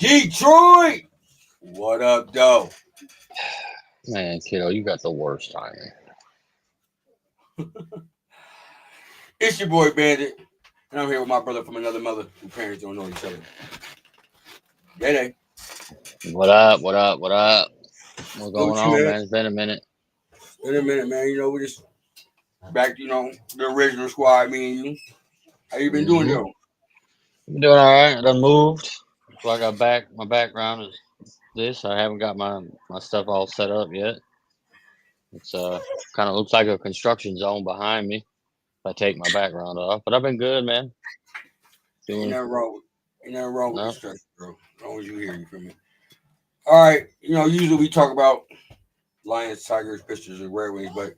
Detroit. What up, though? Man, kiddo, you got the worst timing. It's your boy Bandit, and I'm here with my brother from another mother whose parents don't know each other. DaeDae. What up? What up? What up? What's Good going with you, on, man. man? It's been a minute. In a minute, man. We just back to, the original squad, me and you. How you been doing, Mm-hmm. though? I'm doing all right. I done moved. So I got back. My background is this. I haven't got my stuff all set up yet. It's kind of looks like a construction zone behind me. If I take my background off, but I've been good, man. Ain't Doing nothing wrong with, ain't nothing wrong with no. construction, bro. As long as you here, you feel me? All right. Usually we talk about Lions, Tigers, Pistons, and Red Wings, but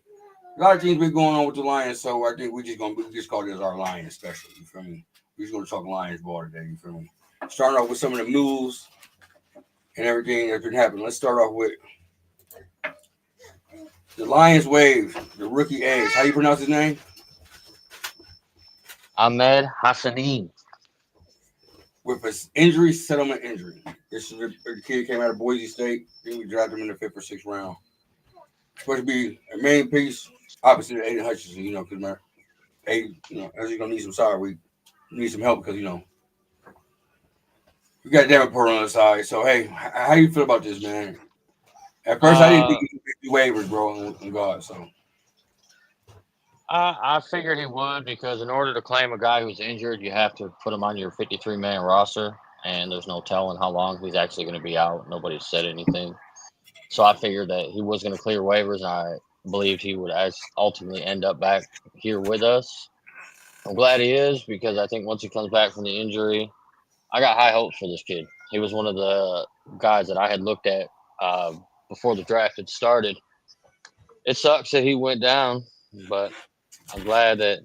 a lot of things been going on with the Lions, so I think we just call this our Lions special. You feel me? We're just gonna talk Lions ball today. You feel me? Starting off with some of the news and everything that's been happening. Let's start off with the Lions wave the rookie Edge. How you pronounce his name? Ahmed Hassanin. With an injury, settlement injury. This is the kid came out of Boise State. Then we drafted him in the fifth or sixth round. Supposed to be a main piece opposite of Aiden Hutchinson. Because my Aiden, as he's gonna need some side, we need some help because we got Davenport on the side. So hey, how you feel about this, man? At first, I didn't think Uh, he could do waivers, bro, on God. So I figured he would because in order to claim a guy who's injured, you have to put him on your 53-man roster, and there's no telling how long he's actually going to be out. Nobody's said anything. So I figured that he was going to clear waivers, and I believed he would ultimately end up back here with us. I'm glad he is because I think once he comes back from the injury, I got high hopes for this kid. He was one of the guys that I had looked at uh, before the draft had started. It sucks that he went down, but I'm glad that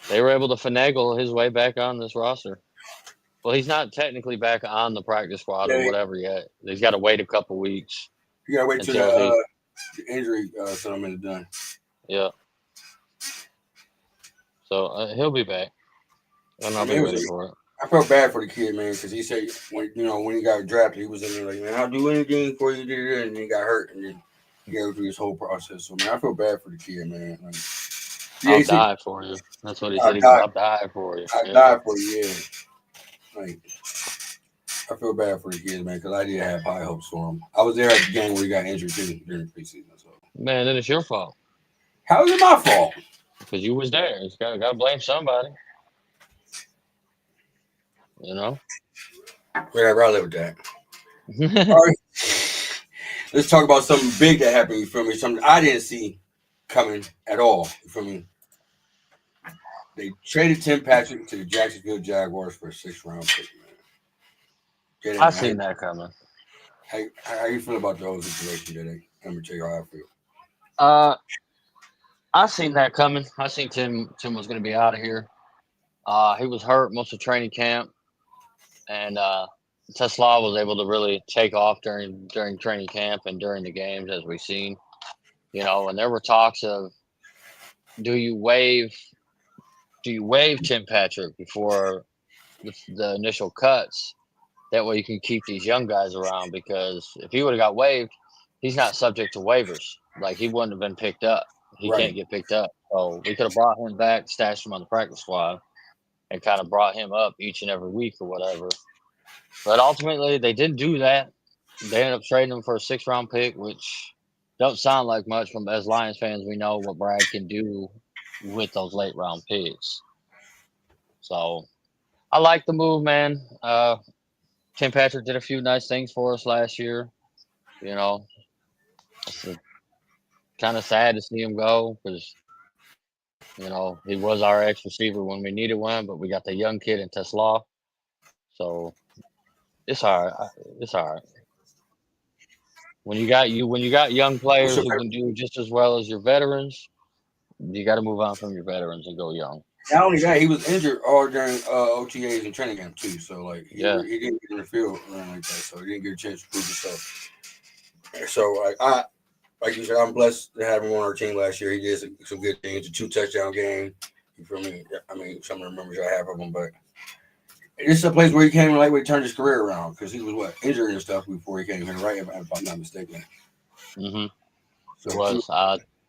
they were able to finagle his way back on this roster. Well, he's not technically back on the practice squad or yeah, whatever yet. He's got to wait a couple weeks you gotta wait till until he, the injury settlement is done. yeah. So he'll be back, and I I'll mean, be ready for it. I felt bad for the kid, man, because he said when he got drafted, he was in there like, man, I'll do anything for you, and then he got hurt, and then he got through this whole process. So man, I feel bad for the kid, man. Like, yeah, I'll he said, die for you. That's what he I said. He goes, died, I'll die for you. I Yeah. died for you, yeah. Like, I feel bad for the kid, man, because I did have high hopes for him. I was there at the game where he got injured too during the preseason. So Man, then it's your fault how is it my fault? because you was there. You got to blame somebody, you know? Whatever, I live with that. All right, let's talk about something big that happened. You feel me? Something I didn't see coming at all. You feel me? They traded Tim Patrick to the Jacksonville Jaguars for a sixth round pick, man. Get it, I man. seen that coming. How you feel about the whole situation today? Let me tell you how I feel. Uh, I seen that coming. I seen Tim was going to be out of here. He was hurt most of training camp, and Tesla was able to really take off during training camp and during the games as we've seen. And there were talks of do you waive do you waive Tim Patrick before the initial cuts? That way you can keep these young guys around because if he would have got waived, he's not subject to waivers. Like he wouldn't have been picked up. He Right. can't get picked up. So we could have brought him back, stashed him on the practice squad, and kind of brought him up each and every week or whatever. But ultimately, they didn't do that. They ended up trading him for a six-round pick, which don't sound like much. From as Lions fans, we know what Brad can do with those late round picks. So I like the move, man. Tim Patrick did a few nice things for us last year. You know, it's kind of sad to see him go because he was our ex receiver when we needed one, but we got the young kid in Tesla, so it's all right. It's all right. When you got young What's players your who can do just as well as your veterans, you got to move on from your veterans and go young. Not only that, he was injured all during OTAs and training camp too. So like Yeah, he didn't get in the field or anything like that. So he didn't get a chance to prove himself. So like you said, I'm blessed to have him on our team last year. He did some good things. A 2 touchdown game. You feel me? I mean, some of the memories I have of him, but This is a place where he came in like we turned his career around because he was injured and stuff before he came here, right? If I'm not mistaken. Mm-hmm. It So was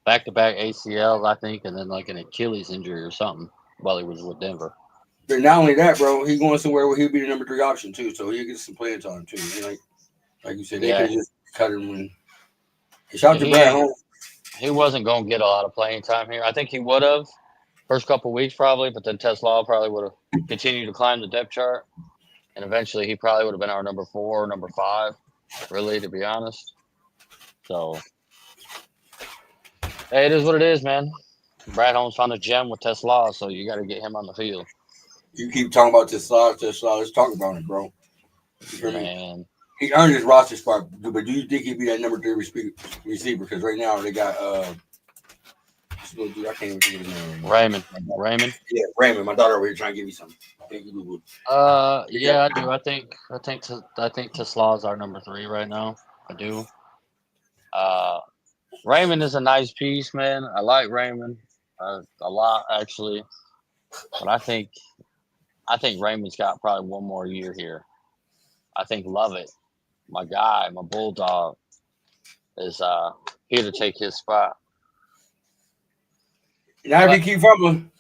back-to-back ACL, I think, and then like an Achilles injury or something while he was with Denver. but not only that, bro, he going somewhere where he'll be the number 3 option too, so he'll get some playing time too. And like you said, they could Yeah, have just cut him when. Shout out to Brad he Holmes. he wasn't going to get a lot of playing time here. I think he would have first couple weeks probably, but then Tesla probably would have continued to climb the depth chart, and eventually he probably would have been our number 4, number 5, really, to be honest. So hey, it is what it is, man. Brad Holmes found a gem with Tesla, so you got to get him on the field, You keep talking about this slot. Let's talk about it, bro. You feel me? man. He earned his roster spot, but do you think he'd be that number 3 receiver? Because right now they got this little dude, I can't even think of his name. Raymond. Yeah, Raymond. My daughter over here trying to give me something. Thank you, boo-boo. Yeah, I do. I think Tesla is our number 3 right now. I do. Uh, Raymond is a nice piece, man. I like Raymond a lot actually, but I think Raymond's got probably one more year here. I think Lovett, my guy, my bulldog, is here to take his spot. Now if But he keep fumbling,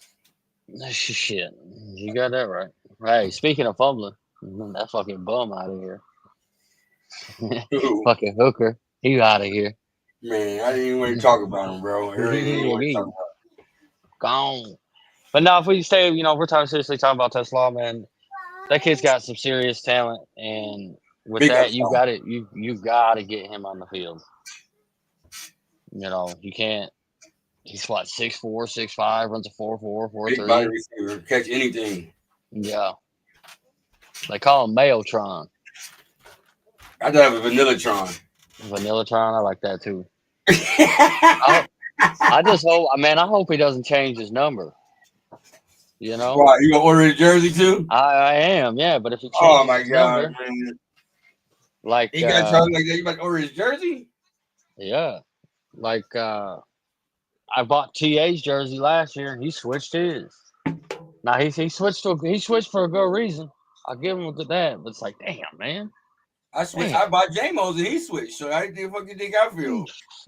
shit, you got that right. Hey, speaking of fumbling, that fucking bum out of here. dude, Fucking hooker, he out of here. man, I didn't even want to talk about him, bro. I really didn't want to talk He about gone. But now, if we stay, if we're talking seriously talking about Tesla, man, that kid's got some serious talent, and with big that, ups you on got it. You got to get him on the field. You can't. He's what 6'4", 6'5", runs a 4.4, big body 4.3. receiver, catch anything. Yeah, they call him Mailtron, I thought it was Vanillatron. Vanillatron. I like that too. I I just hope, man. I hope he doesn't change his number. You know, Why, you gonna order his jersey too? I am, yeah. But if he Oh changes my his god, number, man. like, He got charged like that. You about to order his jersey? yeah, like I bought TA's jersey last year, and he switched his. Now he switched for a good reason. I'll give him that, but it's like, damn, man, I damn, bought J-Mo's and he switched. So how the fuck you think I feel?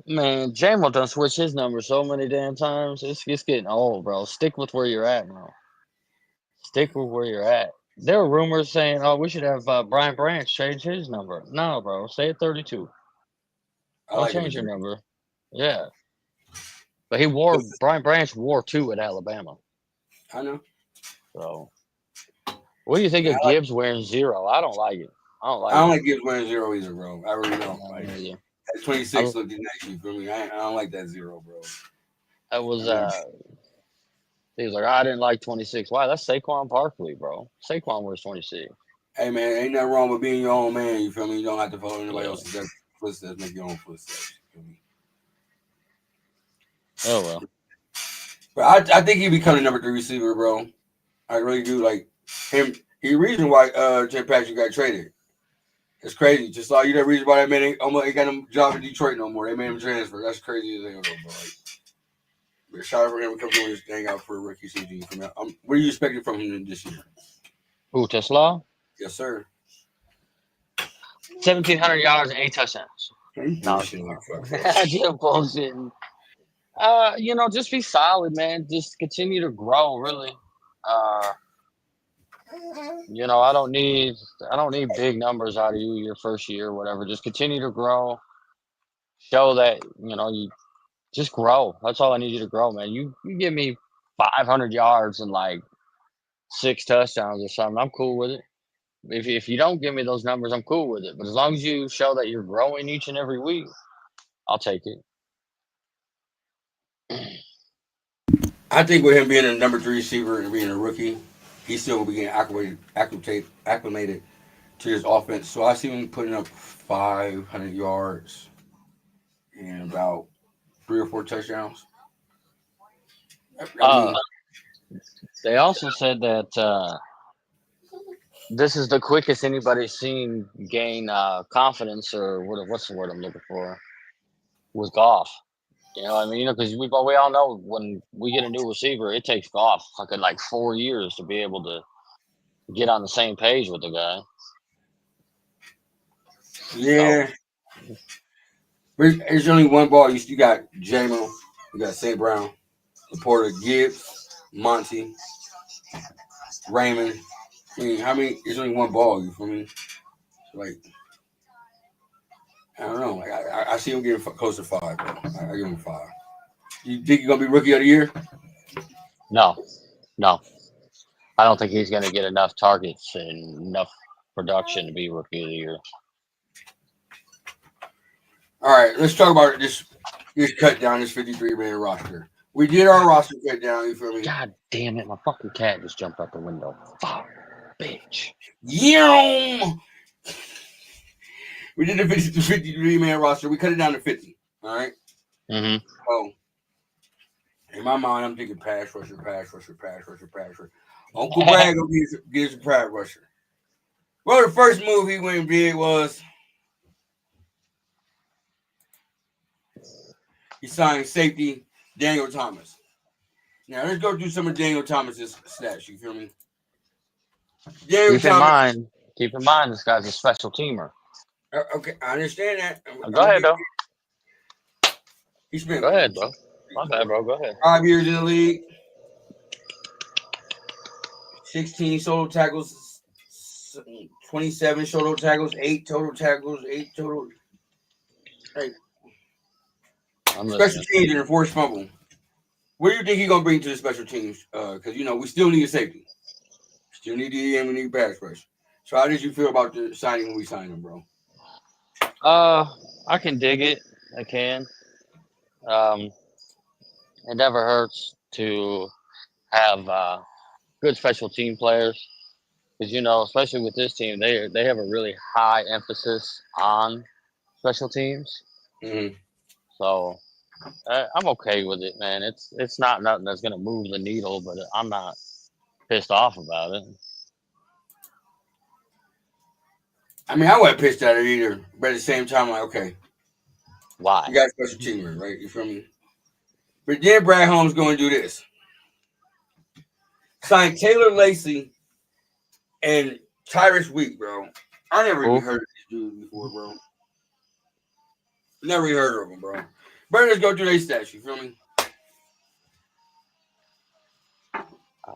man. Jamo done switched his number so many damn times. It's getting old, bro. Stick with where you're at now. Stick with where you're at. There were rumors saying, "Oh, we should have Brian Branch change his number." No, bro, stay at 32. I Don't like him. change your number. Yeah, but Brian Branch wore 2 at Alabama. I know. So, what do you think Man, of Gibbs wearing 0? I don't like it. I don't I like don't it. like Gibbs wearing 0 either, bro. I really don't. No, Like me neither. that 26 I, looking nice. You feel me? I don't like that 0, bro. I was I mean, he was like, I didn't like 26. Why? That's Saquon Barkley, bro. Saquon wears 26. hey man, ain't nothing wrong with being your own man. You feel me? You don't have to follow anybody Yeah. else's footsteps. Make your own footsteps. You feel me? Oh well. But I think he become the number 3 receiver, bro. I really do like him. He the reason why Tim Patrick got traded. It's crazy. Just saw you the reason why they made it. Almost ain't got him job in Detroit no more. They made him transfer. That's crazy as hell, though, bro. Like, but shout out for him to come doing this thing out for a rookie season. From what are you expecting from him this year? Who, Tesla? Yes, sir. 1,700 yards and 8 touchdowns. You No, bullshit like fuck. just bullshitting. Just be solid, man. Just continue to grow, really. Uh, I don't need big numbers out of you your first year or whatever. Just continue to grow. Show that, you just grow. That's all I need you to grow, man. You give me 500 yards and like 6 touchdowns or something. I'm cool with it. If you don't give me those numbers, I'm cool with it. But as long as you show that you're growing each and every week, I'll take it. I think with him being a number 3 receiver and being a rookie, he's still gonna be getting acclimated to his offense. So I see him putting up 500 yards and about 3 or 4 touchdowns. I Uh, mean, they also said that this is the quickest anybody's seen gain confidence, or what's the word I'm looking for, with golf. You know what I mean? Because we all know when we get a new receiver, it takes golf like 4 years to be able to get on the same page with the guy. Yeah. But there's only one ball. You got JMO, you got St. Brown, Laporta, Gibbs, Monty, Raymond. I mean, how many? There's only one ball. You feel me? Like, I don't know. Like, I see him getting close to 5, bro. I give him 5. You think he's gonna be rookie of the year? No, no. I don't think he's going to get enough targets and enough production to be rookie of the year. All right, let's talk about this cut down, this 53-man roster. We did our roster cut down. You feel me? God damn it! My fucking cat just jumped out the window. Fuck, bitch. Yum! We did the 53-man roster. We cut it down to 50. All right. Mm-hmm. So in my mind, I'm thinking pass rusher. Uncle Brad gonna get us a pass rusher. Well, the first move he went and did was he signed safety Daniel Thomas. Now let's go through some of Daniel Thomas's stats. You feel me? Daniel Thomas. Keep in mind, this guy's a special teamer. Okay, I understand that. Go ahead, though. He spent. Go ahead, bro. My bad, bro. Go ahead. 5 years in the league. 16 solo tackles, 27 solo tackles, 8 total tackles, 8 total. Hey, special teams and a forced fumble. What do you think he's gonna bring to the special teams? Because we still need a safety, still need the EM, we need pass rush. So how did you feel about the signing when we signed him, bro? I can dig it. I can. It never hurts to have good special team players, because especially with this team, they have a really high emphasis on special teams. Mm-hmm. So I'm okay with it, man. It's not nothing that's gonna move the needle, but I'm not pissed off about it. I mean, I wasn't pissed at it either, but at the same time, like, okay, Why? you got a special teamer, right? You feel me? But then Brad Holmes going to do this. Signed Taylor Lacey and Tyrus Wheat, bro. I never even heard of these dudes before, bro. Never even heard of them, bro. But let's go through their stats, you feel me?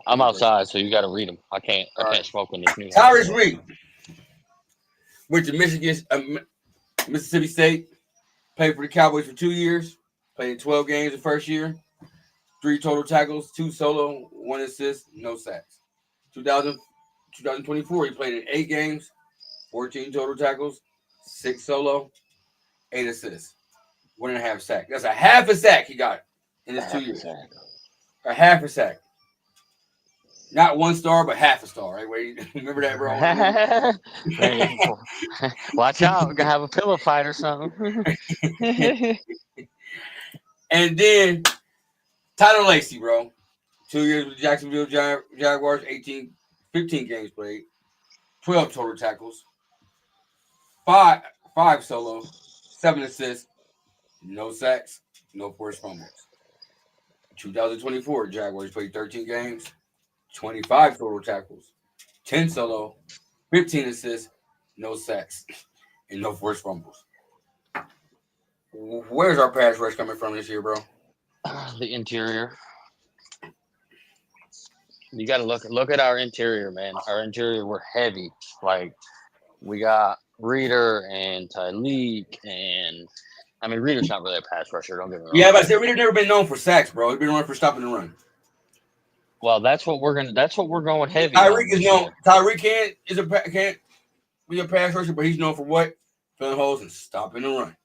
I'm outside, so you got to read them. I can't smoke in this new. Tyrus Wheat went to Mississippi State, played for the Cowboys for 2 years, played in 12 games the first year, 3 total tackles, 2 solo, 1 assist, no sacks. 2024, he played in 8 games, 14 total tackles, 6 solo, 8 assists, 1.5 sack. That's a half a sack he got in his 2 years. A half a sack. Not 1 star, but half a star, right? Wait, remember that, bro? Watch out. We're going to have a pillow fight or something. And then Tyler Lacey, bro. 2 years with the Jacksonville Jaguars, 15 games played, 12 total tackles, 5 solo, 7 assists, no sacks, no forced fumbles. 2024, Jaguars played 13 games, 25 total tackles, 10 solo, 15 assists, no sacks, and no forced fumbles. Where's our pass rush coming from this year, bro? The interior. You got to look at our interior, man. Our interior, we're heavy. Like, we got Reader and Tyleek, and I mean, Reader's not really a pass rusher. Don't get me wrong. Yeah, but Reader's never been known for sacks, bro. He's been known for stopping the run. Well, that's what we're going heavy. Tyreek is known. Tyreek can't be a pass rusher, but he's known for what? Filling holes and stopping the run.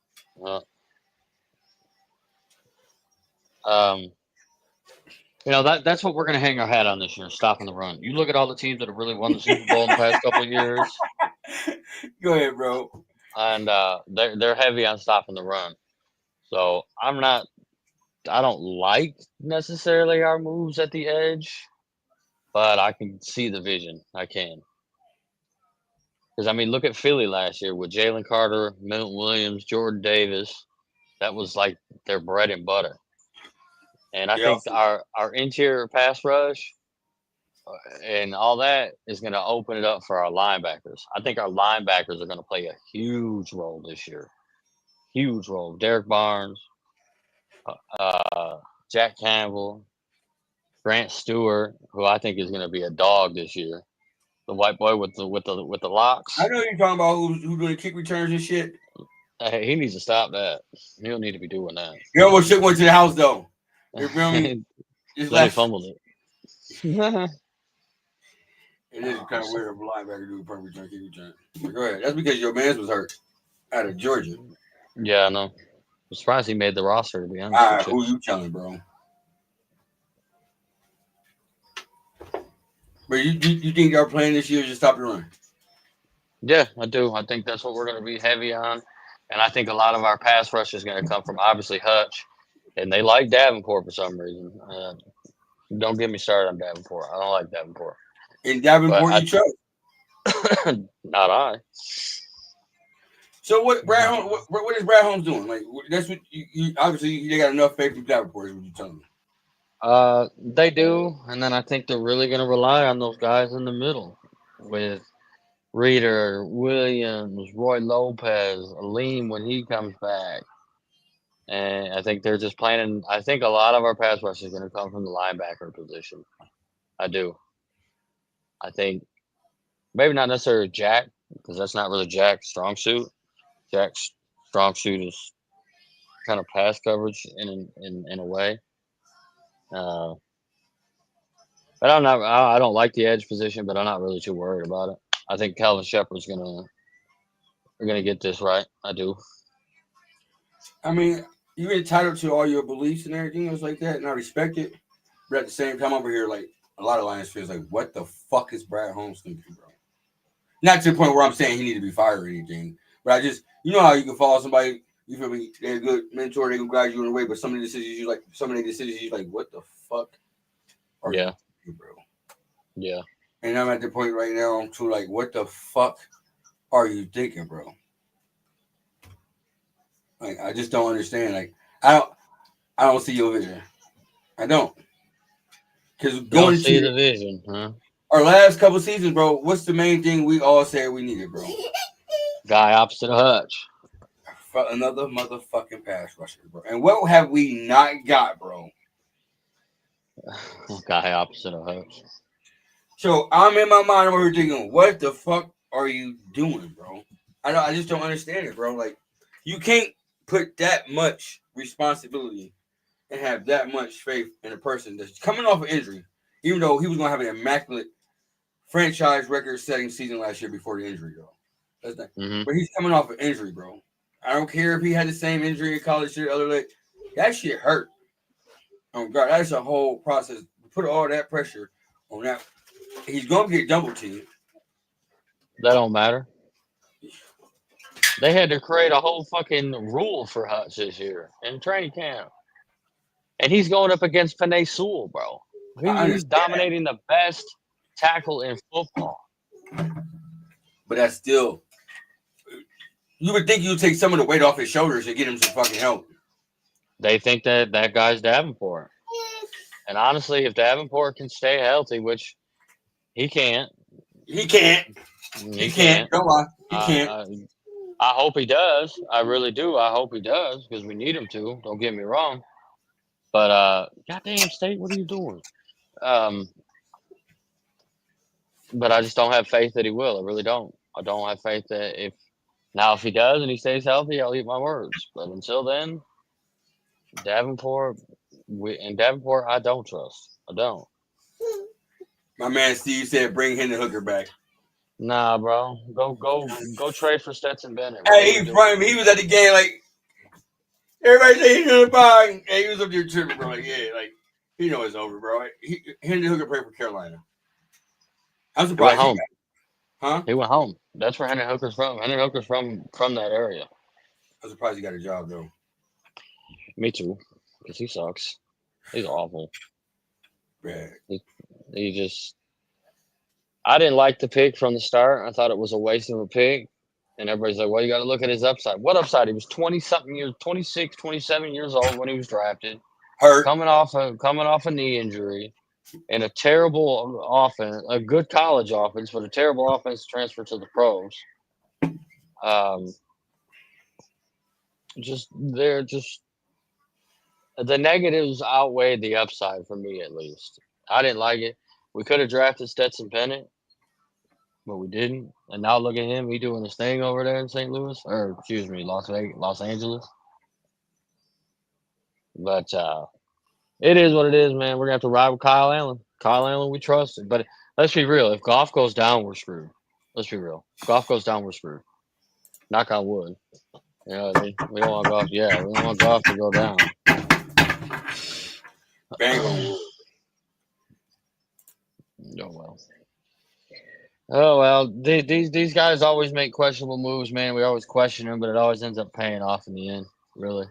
That's what we're going to hang our hat on this year, stopping the run. You look at all the teams that have really won the Super Bowl in the past couple of years. Go ahead, bro. And they're heavy on stopping the run. So I don't like necessarily our moves at the edge, but I can see the vision. I can. Because, I mean, look at Philly last year with Jalen Carter, Milton Williams, Jordan Davis. That was like their bread and butter. And I think our interior pass rush and all that is going to open it up for our linebackers. I think our linebackers are going to play a huge role this year. Huge role. Derek Barnes, uh, Jack Campbell, Grant Stewart, who I think is going to be a dog this year. The white boy with the I locks. know you're talking about who's doing kick returns and shit. Hey, he needs to stop that. He don't need to be doing that. He almost shook one to the house though. You feel me? Just Then he left. fumbled it. It is kind of weird if a linebacker do a punt return, kick return. But go ahead. That's because your man's was hurt out of Georgia. Yeah, I know. I'm surprised he made the roster, to be honest All right, with you. who you telling, bro? But you think they're playing this year just stop the run? Yeah, I do. I think that's what we're going to be heavy on. And I think a lot of our pass rush is going to come from obviously Hutch. And they like Davenport for some reason. Don't get me started on Davenport. I don't like Davenport. In Davenport, you trust. Not I. So what Brad Holmes? What is Brad Holmes doing? Like that's what you obviously they got enough faith in Davenport. Is what you're telling me. They do. And then I think they're really going to rely on those guys in the middle with Reader, Williams, Roy Lopez, Aleem when he comes back. And I think they're just planning. I think a lot of our pass rush is going to come from the linebacker position. I do. I think maybe not necessarily Jack, because that's not really Jack's strong suit. Jack's strong suit is kind of pass coverage in a way. But I don't like the edge position, but I'm not really too worried about it. I think Calvin Shepard's gonna get this right. I do. I mean, you're entitled to all your beliefs and everything else like that, and I respect it. But at the same time, over here, like a lot of Lions fans, like, what the fuck is Brad Holmes thinking, bro? Not to the point where I'm saying he need to be fired or anything, but I just, you know how you can follow somebody, you feel me? They're a good mentor, they can guide you in a way, but some of the decisions you like, what the fuck are you doing, bro? Yeah. And I'm at the point right now to like, what the fuck are you thinking, bro? Like, I just don't understand. Like, I don't see your vision. I don't. Because going see to the vision, huh? our last couple seasons, bro, what's the main thing we all said we needed, bro? Guy opposite of Hutch. Another motherfucking pass rusher, bro. And what have we not got, bro? Guy opposite of Hutch. So I'm in my mind over here thinking, what the fuck are you doing, bro? I just don't understand it, bro. Like, you can't put that much responsibility and have that much faith in a person that's coming off an injury, even though he was gonna have an immaculate franchise record-setting season last year before the injury, though. That's not, But he's coming off an injury, bro. I don't care if he had the same injury in college or other leg. That shit hurt. Oh God, that's a whole process. Put all that pressure on that. He's gonna get double teamed. That don't matter. They had to create a whole fucking rule for Hutch this year in training camp. And he's going up against Penei Sewell, bro. He's dominating the best tackle in football. But that's still, you would think you'd take some of the weight off his shoulders and get him some fucking help. They think that guy's Davenport. And honestly, if Davenport can stay healthy, which he can't. He can't. He can't. Don't lie. He can't. I hope he does. I really do. I hope he does because we need him to. Don't get me wrong. But goddamn State, what are you doing? But I just don't have faith that he will. I really don't. I don't have faith that if he does and he stays healthy, I'll eat my words. But until then, Davenport, I don't trust. I don't. My man Steve said, "Bring Hendon Hooker back." Nah, bro. Go trade for Stetson Bennett. Hey, he was at the game like everybody say he's gonna buy. Hey, he was up there tripping, bro. Like, yeah, like he know it's over, bro. Hendon Hooker played for Carolina. I'm surprised. He went home. He went home. That's where Hendon Hooker's from. Hendon Hooker's from that area. I'm surprised he got a job though. Me too, because he sucks. He's awful. Yeah. He just. I didn't like the pick from the start. I thought it was a waste of a pick. And everybody's like, well, you got to look at his upside. What upside? He was 20-something years, 26, 27 years old when he was drafted. Hurt. Coming off a knee injury. and a terrible offense, a good college offense, but a terrible offense transfer to the pros. Um, just they're just the negatives outweigh the upside for me at least. I didn't like it. We could have drafted Stetson Bennett, but we didn't. And now look at him, he doing his thing over there in St. Louis, or excuse me, Las Vegas, Los Angeles. But it is what it is, man. We're gonna have to ride with Kyle Allen. Kyle Allen, we trust him. But let's be real. If Goff goes down, we're screwed. Let's be real. If Goff goes down, we're screwed. Knock on wood. You know what I mean? We don't want Goff. Yeah, we don't want Goff to go down. Bang on wood. Oh well. Oh well. These guys always make questionable moves, man. We always question them, but it always ends up paying off in the end. Really.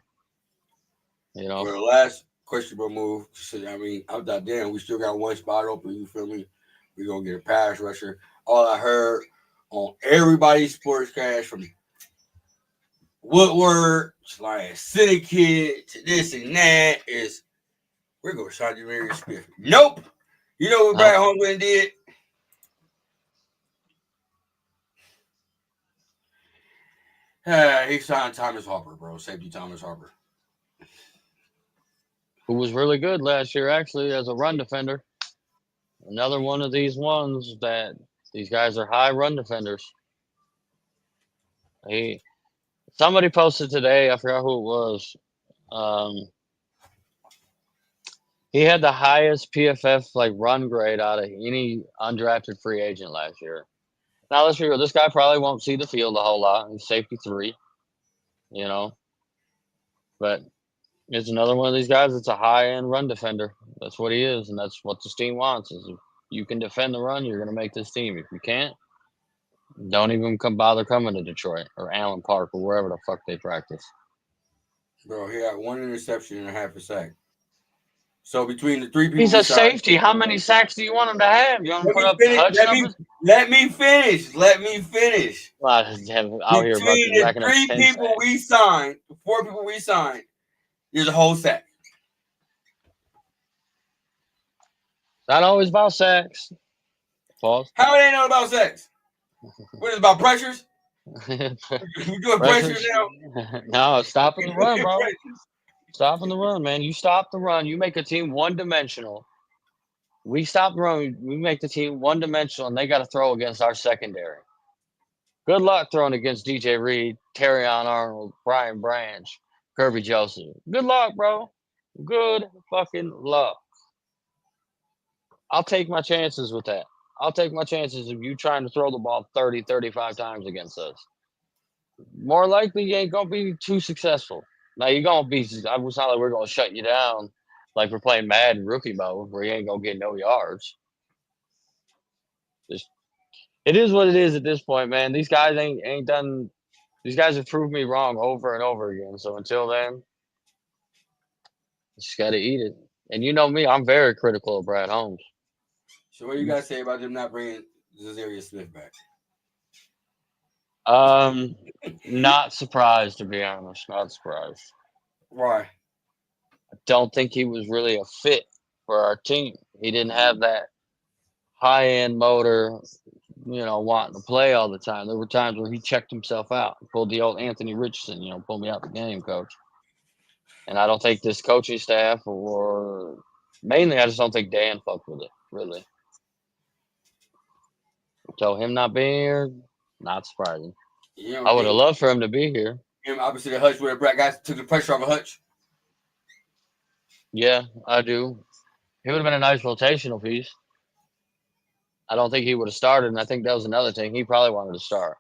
You know. For the last questionable move, I mean, I'm not damn. We still got one spot open. You feel me? We're gonna get a pass rusher. All I heard on everybody's sportscast from Woodward, like City Kid to this and that is we're gonna sign Demarius Smith. Nope. You know what Brad Holmgren did? He signed Thomas Harper, bro. Safety Thomas Harper. Who was really good last year, actually, as a run defender. Another one of these ones that these guys are high run defenders. Somebody posted today, I forgot who it was. He had the highest PFF like run grade out of any undrafted free agent last year. Now let's be real, this guy probably won't see the field a whole lot. He's safety 3, you know. But it's another one of these guys that's a high end run defender. That's what he is, and that's what this team wants. Is if you can defend the run, you're gonna make this team. If you can't, don't even bother coming to Detroit or Allen Park or wherever the fuck they practice. Bro, he had one interception and a half a sack. So between the 3 people, he's a safety. How many sacks do you want him to have? You want him to put up touch numbers? Let me finish. Well, out here between the 3 people sacks. we signed, the 4 people we signed, there's a whole sack. Not always about sacks. Pause. How it ain't all about sacks? What is it about pressures? We doing pressures now? No, stopping the run, bro. Stopping the run, man. You stop the run. You make a team one-dimensional. We stop the run. We make the team one-dimensional, and they got to throw against our secondary. Good luck throwing against DJ Reed, Terrion Arnold, Brian Branch, Kirby Joseph. Good luck, bro. Good fucking luck. I'll take my chances with that. I'll take my chances of you trying to throw the ball 30, 35 times against us. More likely, you ain't going to be too successful. Now, you're going to be – it's not like we're going to shut you down like we're playing Madden rookie mode where you ain't going to get no yards. It is what it is at this point, man. These guys ain't done – these guys have proved me wrong over and over again. So, until then, just got to eat it. And you know me, I'm very critical of Brad Holmes. So what do you guys say about them not bringing Za'Darius Smith back? Not surprised, to be honest. Not surprised. Why? I don't think he was really a fit for our team. He didn't have that high-end motor, wanting to play all the time. There were times where he checked himself out. Pulled the old Anthony Richardson, pull me out the game, coach. And I don't think this coaching staff or mainly I just don't think Dan fucked with it, really. So him not being here, not surprising. I would have loved for him to be here. Him obviously the Hutch where Brad guys took the pressure off of Hutch. Yeah, I do. He would have been a nice rotational piece. I don't think he would have started, and I think that was another thing. He probably wanted to start.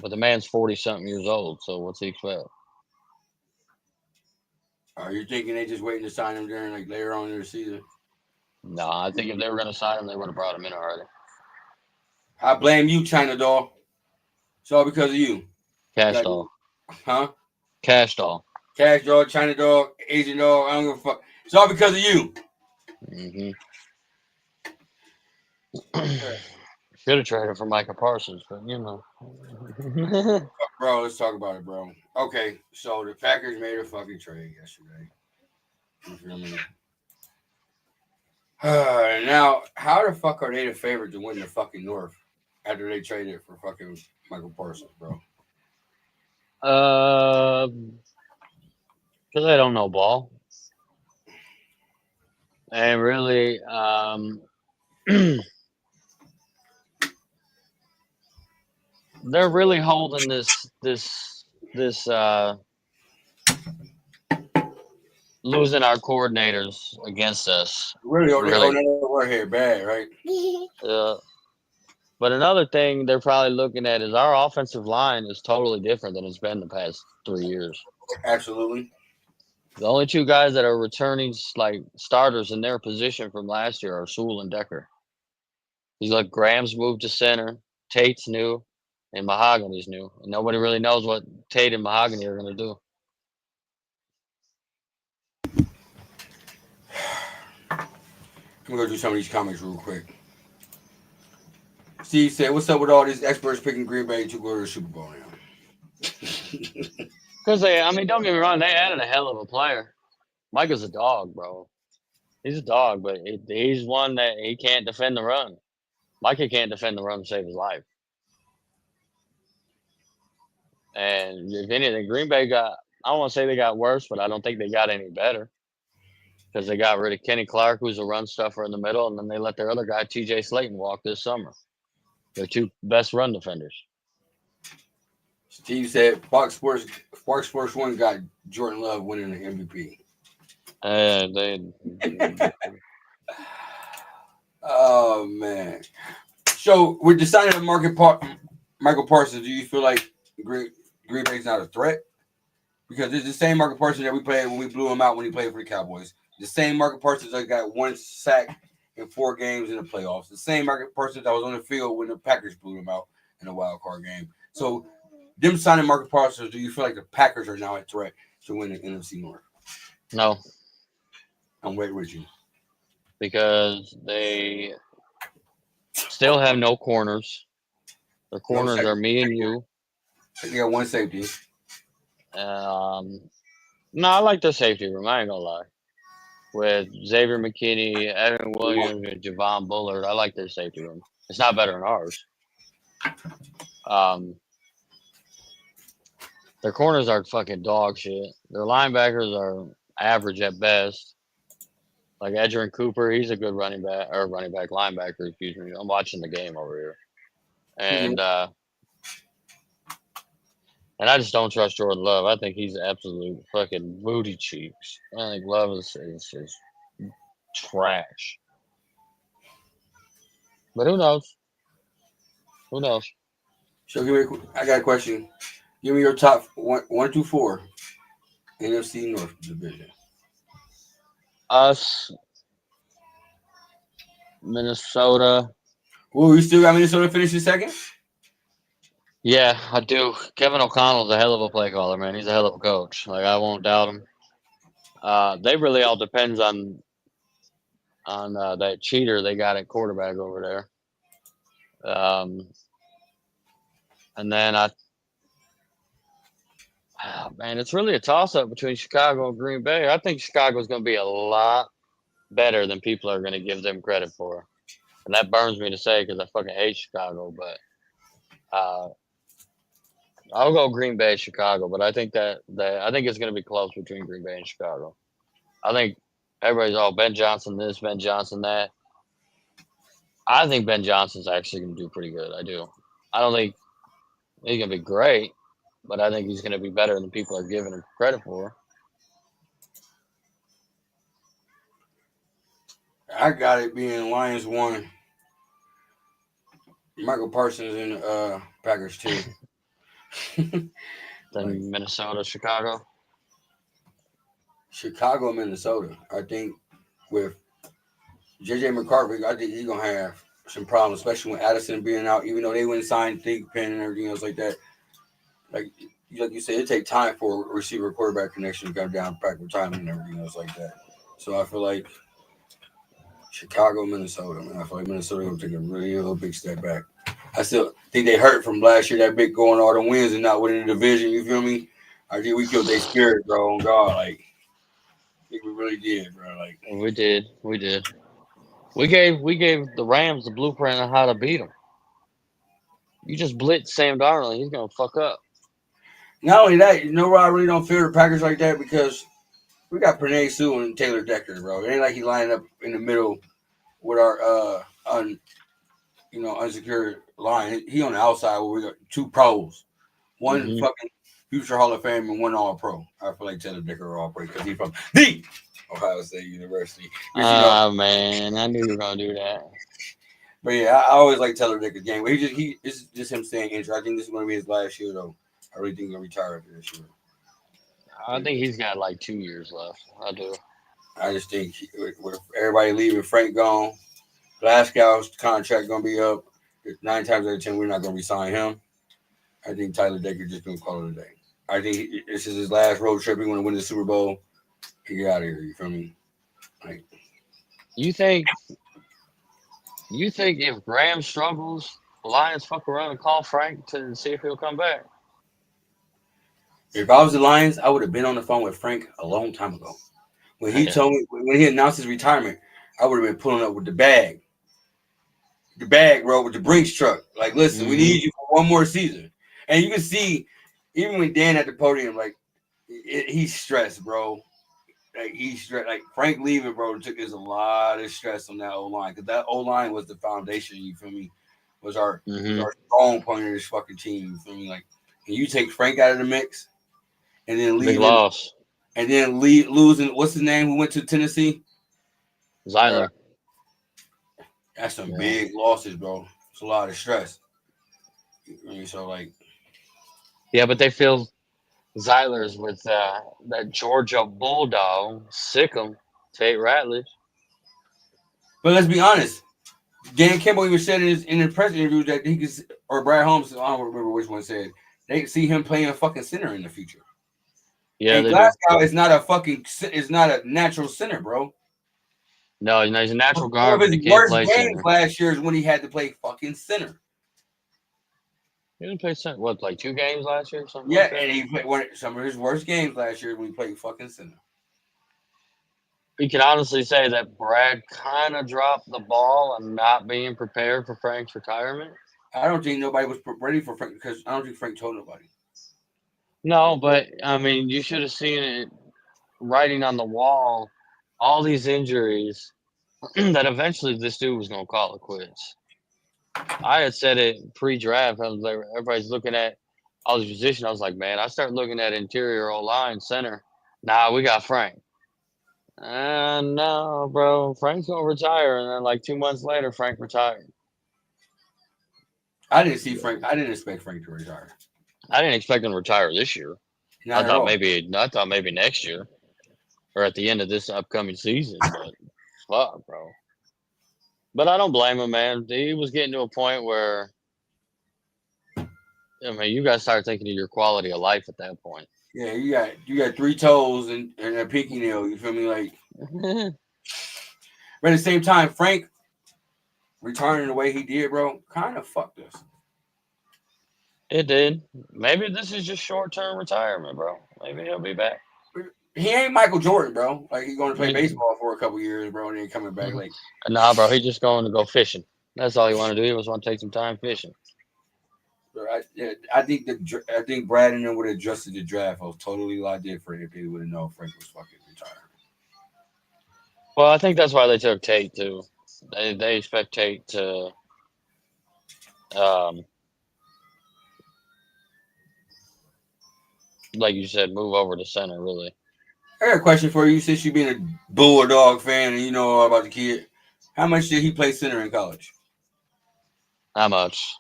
But the man's 40-something years old, so what's he expect? Are you thinking they just waiting to sign him during like later on in the season? No, I think if they were going to sign him, they would have brought him in already. I blame you, China Doll. It's all because of you. Cash Doll. Huh? Cash Doll. Cash Doll, China Doll, Asian Doll. I don't give a fuck. It's all because of you. Mm-hmm. Should have traded for Micah Parsons, but Bro, let's talk about it, bro. Okay, so the Packers made a fucking trade yesterday. You feel me? Now, how the fuck are they the favorite to win the fucking North after they traded for fucking Michael Parsons, bro? Because they don't know ball, and really, they're really holding this losing our coordinators against us. Really, they Really, we're here bad, right? uh, but another thing they're probably looking at is our offensive line is totally different than it's been the past 3 years. Absolutely. The only two guys that are returning like starters in their position from last year are Sewell and Decker. He's like Graham's moved to center, Tate's new, and Mahogany's new. And nobody really knows what Tate and Mahogany are going to do. Let me go through some of these comments real quick. Steve said, "What's up with all these experts picking Green Bay to go to the Super Bowl now?" Because don't get me wrong, they added a hell of a player. Mike is a dog, bro. He's a dog, but he's one that he can't defend the run. Micah can't defend the run to save his life. And if anything, Green Bay got, I don't want to say they got worse, but I don't think they got any better. Because they got rid of Kenny Clark, who's a run stuffer in the middle, and then they let their other guy, TJ Slayton, walk this summer. Their two best run defenders. Steve said, Fox Sports 1 got Jordan Love winning the MVP. Oh, man. So, with the signing of Michael Parsons, do you feel like Green Bay's not a threat? Because it's the same Michael Parsons that we played when we blew him out when he played for the Cowboys. The same Michael Parsons that got 1 sack in 4 games in the playoffs. The same Michael Parsons that was on the field when the Packers blew him out in a wild card game. So, them signing Michael Parsons, do you feel like the Packers are now a threat to win the NFC North? No. I'm waiting with you. Because they still have no corners. Their corners are me and you. They got 1 safety. No, I like their safety room. I ain't gonna lie. With Xavier McKinney, Evan Williams, and Javon Bullard, I like their safety room. It's not better than ours. Their corners are fucking dog shit. Their linebackers are average at best. Like Edgerrin Cooper, he's a good running back linebacker. Excuse me. I'm watching the game over here, and I just don't trust Jordan Love. I think he's absolute fucking booty cheeks. I think Love is trash. But who knows? Who knows? So I got a question. Give me your top 1 through 4 NFC North division. Us, Minnesota. Well, you still got Minnesota finishing second? Yeah, I do. Kevin O'Connell's a hell of a play caller, man. He's a hell of a coach. Like, I won't doubt him. They really all depends on that cheater they got at quarterback over there. And then man, it's really a toss-up between Chicago and Green Bay. I think Chicago's going to be a lot better than people are going to give them credit for. And that burns me to say because I fucking hate Chicago. But I'll go Green Bay, Chicago. But I think I think it's going to be close between Green Bay and Chicago. I think everybody's all Ben Johnson this, Ben Johnson that. I think Ben Johnson's actually going to do pretty good. I do. I don't think he's going to be great, but I think he's going to be better than people are giving him credit for. I got it being Lions 1, Michael Parsons and Packers 2. Then Minnesota, Chicago. Chicago, Minnesota. I think with JJ McCarthy, I think he's gonna have some problems, especially with Addison being out. Even though they wouldn't sign Thigpen and everything else like that, like you said, it take time for a receiver quarterback connection to come down back with timing and everything else like that. So I feel like Chicago, Minnesota, man. I feel like Minnesota gonna take a real big step back. I still think they hurt from last year, that big going all the wins and not winning the division. You feel me? I think we killed their spirit, bro. On God, like I think we really did, bro. Like we did. We gave the Rams the blueprint on how to beat them. You just blitz Sam Darnold, he's gonna fuck up. Not only that, you know why I really don't fear the Packers like that? Because we got Penei Sewell and Taylor Decker, bro. It ain't like he lined up in the middle with our unsecured line. He on the outside where we got two pros. One Hmm. fucking future Hall of Fame and one All Pro. I feel like Taylor Decker All Pro because he's from the Ohio State University. Which Ah, man, I knew you were gonna do that. but yeah, I always like Taylor Decker's game. But this is just him staying injured. I think this is going to be his last year though. I really think he'll retire after this year. I think he's got like 2 years left. I do. I just think with everybody leaving, Frank gone, Glasgow's contract going to be up. 9 times out of 10, we're not going to resign him. I think Tyler Decker just going to call it a day. I think this is his last road trip. He want to win the Super Bowl. He get out of here. You feel me? Like, You think if Graham struggles, the Lions fuck around and call Frank to see if he'll come back? if I was the Lions, I would have been on the phone with Frank a long time ago. When he Yeah. told me, when he announced his retirement, I would have been pulling up with the bro, with the Brinks truck. Like, listen, we Hmm. need you for one more season. And you can see, even when Dan at the podium, like, he's stressed, bro. Like, he's stressed. Like, Frank leaving, bro, took us a lot of stress on that O line because that O line was the foundation. You feel me? Was Hmm. our strong point of this fucking team. You feel me? Like, and you take Frank out of the mix, and then Big leaving, loss. and then losing. What's his name? Who went to Tennessee? Uh, Zyler. that's some Yeah. big losses, bro. It's a lot of stress. I mean, so like, Yeah, but they feel Zyler's with that Georgia Bulldog, Sick'em, Tate Ratledge. but let's be honest. Dan Campbell even said in his press interview that he could, or Brad Holmes, I don't remember which one said they see him playing a fucking center in the future. Yeah, And they do. Glasgow is not a natural center, bro. No, he's a natural One guard, of but his he can't worst play games center. last year is when he had to play fucking center. He didn't play center. What, like 2 games last year, something Yeah, like that? and he played some of his worst games last year when he played fucking center. You can honestly say that Brad kind of dropped the ball on not being prepared for Frank's retirement. I don't think nobody was ready for Frank because I don't think Frank told nobody. No, but I mean, you should have seen it writing on the wall, all these injuries, that eventually this dude was going to call it quits. I had said it pre-draft. I was like, everybody's looking at all these positions. I was like, man, I start looking at interior O line center. Nah, we got Frank. No, bro, Frank's gonna retire, and then like 2 months later, Frank retired. I didn't see Frank. I didn't expect Frank to retire. I didn't expect him to retire this year. Not at all. I thought maybe next year or at the end of this upcoming season. But fuck, bro. But I don't blame him, man. He was getting to a point where I mean, you guys start thinking of your quality of life at that point. Yeah, you got three toes and a pinky nail. You feel me? Like, but at the same time, Frank returning the way he did, bro, kind of fucked us. It did. Maybe this is just short term retirement, bro. Maybe he'll be back. He ain't Michael Jordan, bro. Like he's going to play He- baseball for a couple years, bro, and then coming back. Like, Nah, bro. He's just going to go fishing. That's all he wanted to do. He was want to take some time fishing. bro, I think Brad and them would have adjusted the draft. I was totally a lot different if they would have known Frank was fucking retired. Well, I think that's why they took Tate too. They expect Tate to um like you said, move over to center really. I got a question for you. Since you being a Bulldog fan and you know all about the kid, how much did he play center in college? Not much.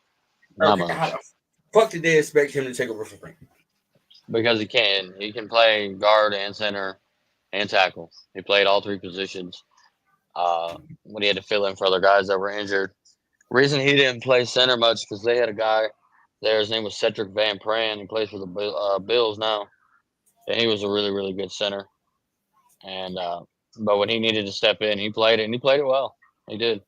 Not Okay, how much. the fuck did they expect him to take over for Frank? Because he can. He can play guard and center and tackle. He played all three positions. When he had to fill in for other guys that were injured. Reason he didn't play center much because they had a guy there. His name was Cedric Van Pran. He plays for the Bills now, and he was a really, really good center. And but when he needed to step in, he played it, and he played it well. He did.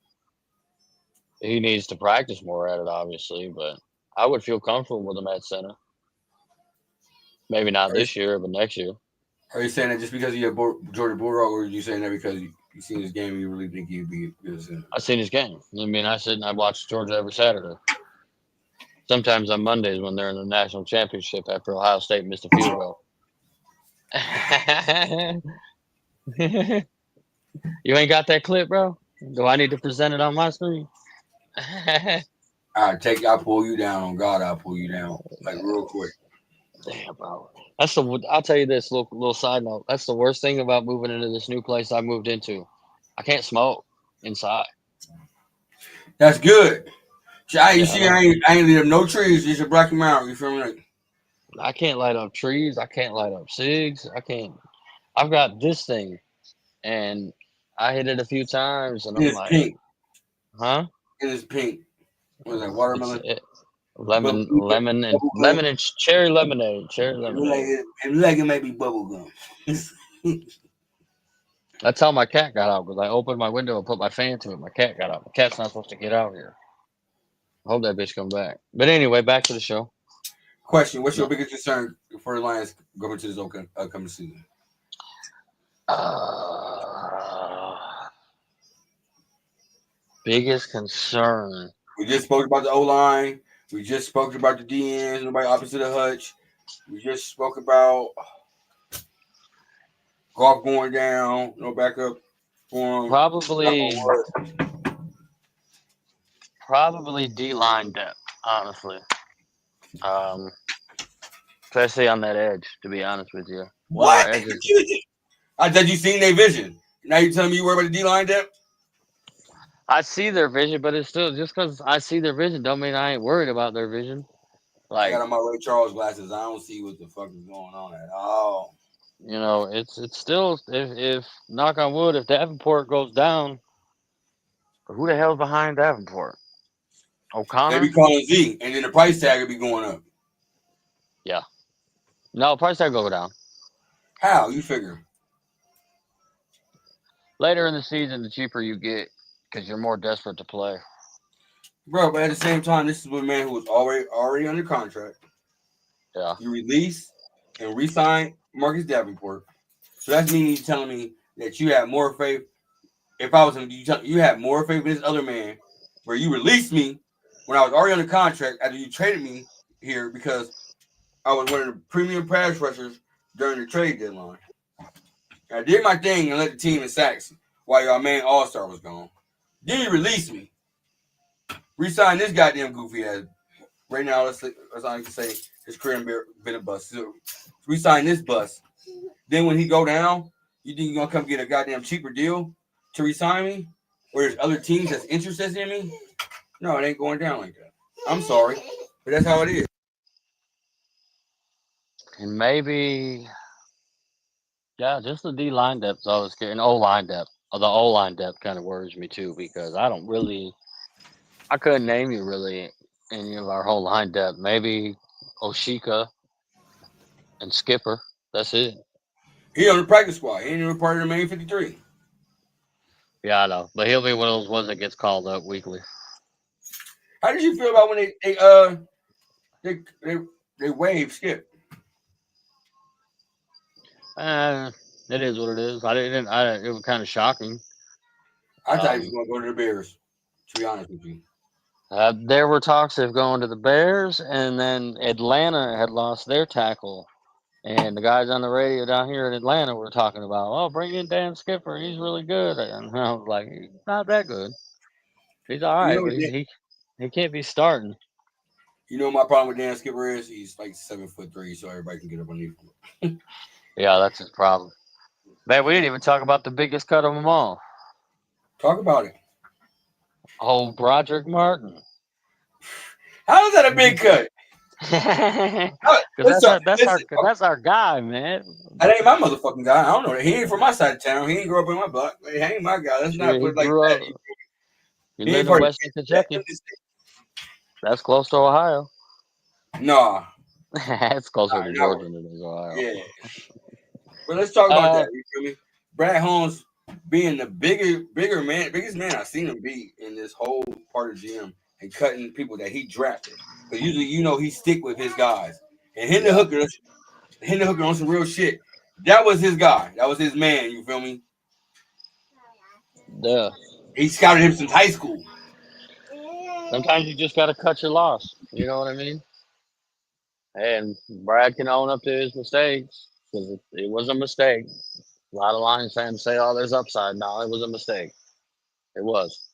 He needs to practice more at it, obviously, but I would feel comfortable with him at center. Maybe not Are you, this year, but next year. are you saying that just because you're a Jordan Bulldog, or are you saying that because You seen this game, you really think he'd be good? I seen his game. I mean, I sit and I watch Georgia every Saturday. Sometimes on Mondays when they're in the national championship after Ohio State missed a field goal. You ain't got that clip, bro? Do I need to present it on my screen? I'll pull you down on God. I'll pull you down like real quick. Damn, bro. I'll tell you this little side note. That's the worst thing about moving into this new place I moved into. I can't smoke inside. That's good. You Yeah, see, I ain't leave no trees. You should black them out. You feel me? Like, I can't light up trees. I can't light up cigs. I can't. I've got this thing, and I hit it a few times, and I'm it's like, pink. huh? It is pink. What is that? It's Watermelon. lemon, Bubble and cherry lemonade. Cherry gum. lemonade. It look like it might be bubble gum. That's how my cat got out because I opened my window and put my fan to it. My cat got out. My cat's not supposed to get out here. I hope that bitch come back. But anyway, back to the show. Question: what's your biggest concern for the Lions going to this upcoming season? Biggest concern. We just spoke about the O line. We just spoke about the DNs. Nobody opposite of Hutch. We just spoke about golf going down. No backup for him. Probably D-line depth, honestly. Especially on that edge, to be honest with you. What? I thought you seen their vision. Now you telling me you worry about the D-line depth? I see their vision, but it's still just because I see their vision don't mean I ain't worried about their vision. I got on my Ray Charles glasses. I don't see what the fuck is going on at all. You know, it's still if knock on wood, if Davenport goes down, who the hell's behind Davenport? O'Connor? They be calling Z, and then the price tag will be going up. Yeah. No, price tag go down. How? You figure? Later in the season, the cheaper you get because you're more desperate to play. Bro, but at the same time, this is a man who was already under contract. Yeah. You release and re-sign Marcus Davenport. So that's meaning you telling me that you have more faith. If I was him, you have more faith in this other man, where you released me when I was already under contract after you traded me here because I was one of the premium pass rushers during the trade deadline. I did my thing and led the team in sacks while your main all-star was gone. Then you released me. Resign this goddamn goofy ass. Right now, that's all I can say. His career been a bust. So, resign this bust. Then when he go down, you think you're going to come get a goddamn cheaper deal to resign me? Or there's other teams that's interested in me? No, it ain't going down like that. I'm sorry, but that's how it is. And maybe, yeah, just the D line depth is always scary. And O line depth. The O line depth kind of worries me too because I couldn't name you really any of our whole line depth. Maybe Oshika and Skipper. That's it. He on the practice squad. He ain't even part of the main 53. Yeah, I know, but he'll be one of those ones that gets called up weekly. How did you feel about when they wave Skip? It is what it is. It was kind of shocking. I thought he was going to go to the Bears, to be honest with you. There were talks of going to the Bears, and then Atlanta had lost their tackle. And the guys on the radio down here in Atlanta were talking about, oh, bring in Dan Skipper. He's really good. And I was like, he's not that good. He's all right, but he can't be starting. You know what my problem with Dan Skipper is? He's like 7'3", so everybody can get up underneath him. Yeah, that's his problem. Man, we didn't even talk about the biggest cut of them all. Talk about it. Oh, Broderick Martin. How is that a big cut? Because that's our guy, man. That ain't my motherfucking guy. I don't know that. He ain't from my side of town. He ain't grow up in my block. He ain't my guy. Let's not put it like that. He lives in Western Kentucky. That's close to Ohio. Nah. It's closer to Georgia than it is Ohio. Yeah. But let's talk about that. You feel me? Brad Holmes being the biggest man I've seen him be in this whole part of GM and cutting people that he drafted. Because usually, he stick with his guys. And hitting the hooker on some real shit. That was his guy. That was his man. You feel me? Yeah. He scouted him since high school. Sometimes you just got to cut your loss. You know what I mean? And Brad can own up to his mistakes because it was a mistake. A lot of Lions fans say, "Oh, there's upside." No, it was a mistake. It was.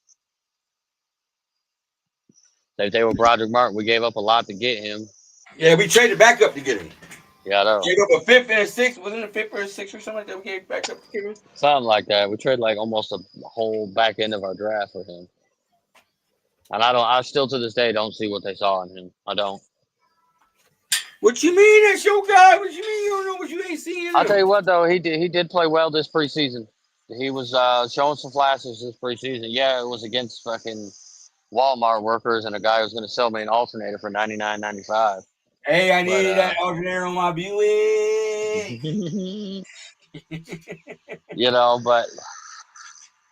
They were Broderick Martin. We gave up a lot to get him. Yeah, we traded back up to get him. Yeah, I know. Gave up a fifth and a sixth. Wasn't it a fifth or a sixth or something like that? We gave back up to get him. Something like that. We traded like almost a whole back end of our draft for him. And I still to this day don't see what they saw in him. I don't. What you mean that's your guy? What you mean you don't know what you ain't seeing? I'll tell you what though, he did play well this preseason. He was showing some flashes this preseason. Yeah, it was against fucking Walmart workers and a guy who was going to sell me an alternator for $99.95. Hey, I But needed that alternator on my Buick. but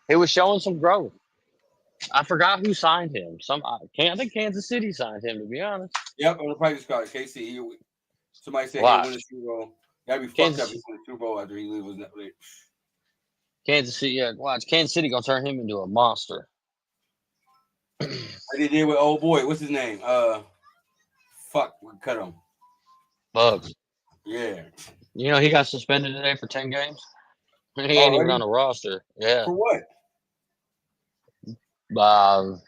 he was showing some growth. I forgot who signed him. I think Kansas City signed him, to be honest. Yep, on the practice squad, KC. Somebody said Watch. he win the Super Bowl. That'd be Kansas- fucked up if he won the Super Bowl after he was not. Kansas City, yeah, watch. Kansas City gonna turn him into a monster. Like they did with old boy. What's his name? Fuck, we cut him. Bugs. Yeah. You know he got suspended today for 10 games. He ain't even on the roster. Yeah. For what?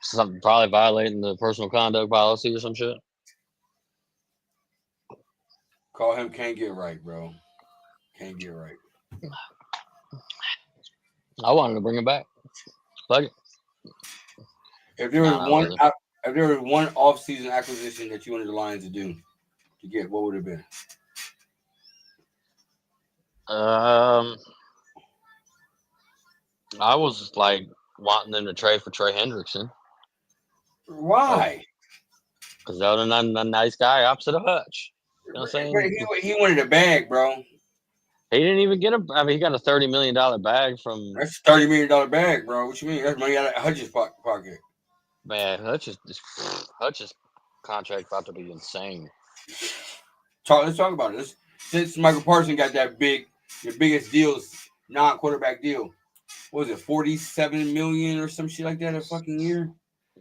Something probably violating the personal conduct policy or some shit. Call him can't get right, bro. Can't get right. I wanted to bring him back. Fuck it. If there was Nah, one, really. if there was one off-season acquisition that you wanted the Lions to do to get, what would it have been? I was like wanting them to trade for Trey Hendrickson Why? because that was a nice guy opposite of Hutch. You know what I'm saying? He wanted a bag, bro. He didn't even get he got a $30 million bag from. That's a $30 million bag, bro. What you mean? That's money out of Hutch's pocket. Man, Hutch's contract about to be insane. Let's talk about it. Since Michael Parsons got the biggest deals, non-quarterback deal. What was it, $47 million or some shit like that a fucking year?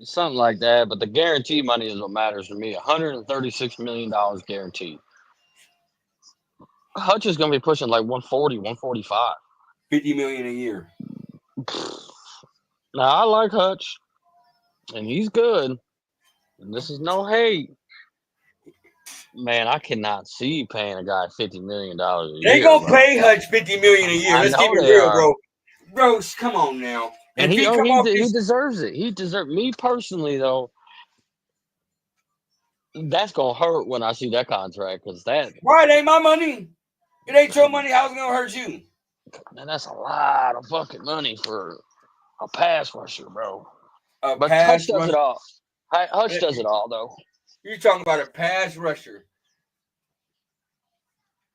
Something like that, but the guarantee money is what matters to me. $136 million guaranteed. Hutch is going to be pushing like 140, 145. $50 million a year. Now, I like Hutch, and he's good. And this is no hate. Man, I cannot see paying a guy $50 million a year. They gonna pay Hutch $50 million a year. Let's keep it real, bro. Bro, come on now. And he deserves it. He deserves. Me personally, though, that's gonna hurt when I see that contract because that. Why it ain't my money? It ain't your money. How's it gonna hurt you? Man, that's a lot of fucking money for a pass rusher, bro. But Hutch does it all. Hutch does it all, though. You're talking about a pass rusher.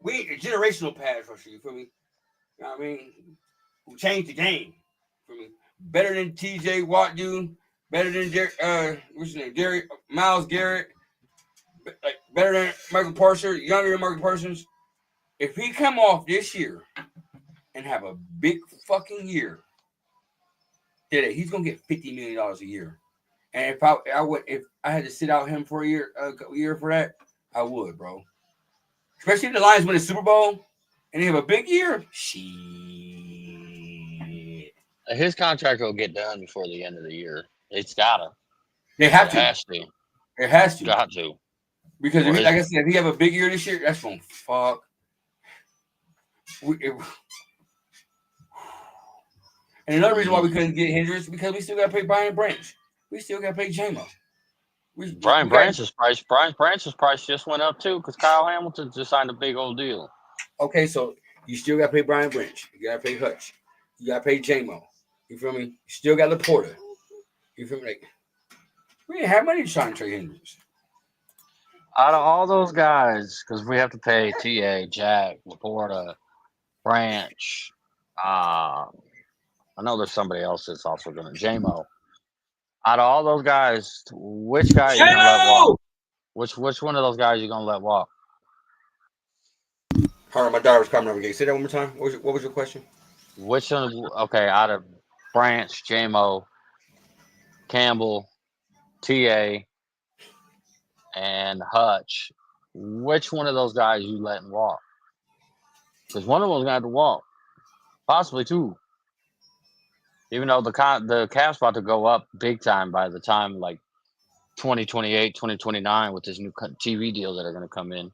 We a generational pass rusher. You feel me? You know what I mean? Who changed the game? You feel me? Better than T.J. Watt, dude. Better than what's his name? Myles Garrett. Like better than Michael Parsons. Younger than Michael Parsons. If he come off this year and have a big fucking year, he's gonna get $50 million a year. And if I had to sit out him for a year for that, I would, bro. Especially if the Lions win a Super Bowl and they have a big year. Shit. His contract will get done before the end of the year. It's gotta. They have to. It has to. Got to. Because like I said, if he have a big year this year, that's gonna fuck. And another reason why we couldn't get Hendricks because we still got to pay Brian Branch. We still got to pay J-Mo. Brian Branch's price just went up too because Kyle Hamilton just signed a big old deal. Okay, so you still got to pay Brian Branch. You got to pay Hutch. You got to pay J-Mo. You feel me? You still got Laporta. You feel me? Like, we didn't have money to try and trade Hendricks. Out of all those guys, because we have to pay T.A., Jack, Laporta, Branch. I know there's somebody else that's also going to J-Mo. Out of all those guys, which guy are you going to let walk? Which one of those guys are you going to let walk? All right, my daughter's coming over again. Say that one more time. What was your question? Which one? Okay, out of Branch, JMO, Campbell, TA, and Hutch, which one of those guys you letting walk? Because one of them's gonna have to walk, possibly two. Even though the cap's about to go up big time by the time like 2028, 2029 with this new TV deals that are gonna come in.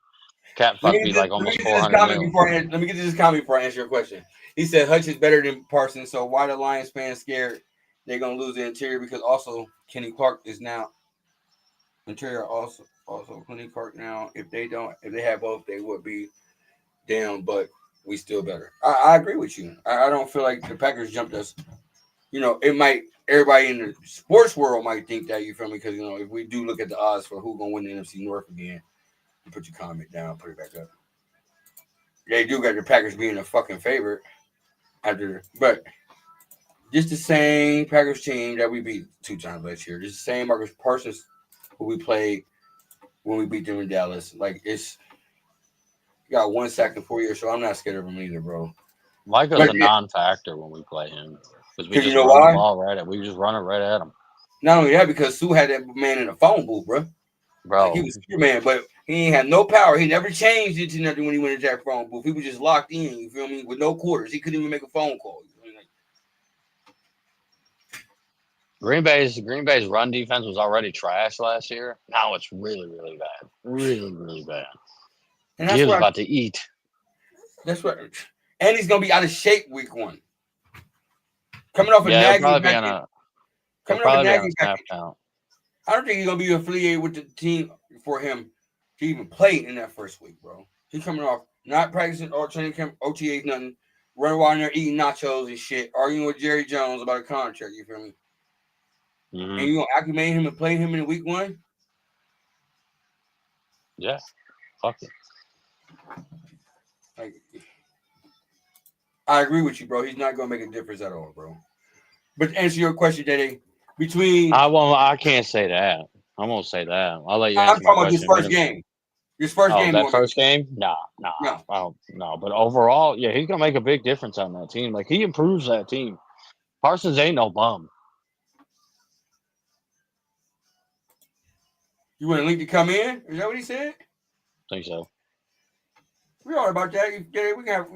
Cap's about to be like Let me almost get to this 400 comment mil. before let me get to this comment before I answer your question. He said Hutch is better than Parsons, so why the Lions fans scared they're gonna lose the interior? Because also Kenny Clark is now interior also Kenny Clark now. If they have both, they would be down, but we still better. I agree with you. I don't feel like the Packers jumped us. It might everybody in the sports world might think that, you feel me? Because if we do look at the odds for who's gonna win the NFC North again, you put your comment down, put it back up. They do got the Packers being a fucking favorite but just the same Packers team that we beat 2 times last year. Just the same Marcus Parsons who we played when we beat them in Dallas. Like it's got 1 sack in 4 years, so I'm not scared of him either, bro. Micah's But a non-factor when we play him because we because you just know run the why? ball right at. We just run it right at him, Not only that, because Sue had that man in the phone booth, bro. Like he bro. was Superman, but he ain't had no power. He never changed it to nothing when he went into that phone booth. He was just locked in. You feel me? With no quarters, he couldn't even make a phone call. Green Bay's run defense was already trash last year. Now it's really really bad, really bad. And Gibbs about to eat. that's what. And he's gonna be out of shape week 1. Coming off a Yeah, he'll nagging probably be back. on a he'll Coming off a probably be on a nagging back. snap count. I don't think he's gonna be affiliated with the team for him to even play in that first week, bro. He's coming off not practicing or training camp, OTAs, nothing. Running while they're eating nachos and shit, arguing with Jerry Jones about a contract. You feel me? Mm-hmm. And you gonna acclimate him and play him in week 1? Yeah, fuck it. Like, I agree with you, bro. He's not gonna make a difference at all, bro. But to answer your question, Daddy, between I can't say that. I'm gonna say that. I'll let you I'm answer my talking about this question in a first minute. game. This first Oh, game, he that won't make first game? Nah. no. No. But overall, yeah, he's gonna make a big difference on that team. Like he improves that team. Parsons ain't no bum. You want Link to come in? Is that what he said? Think so. We all about that. Daddy, we got.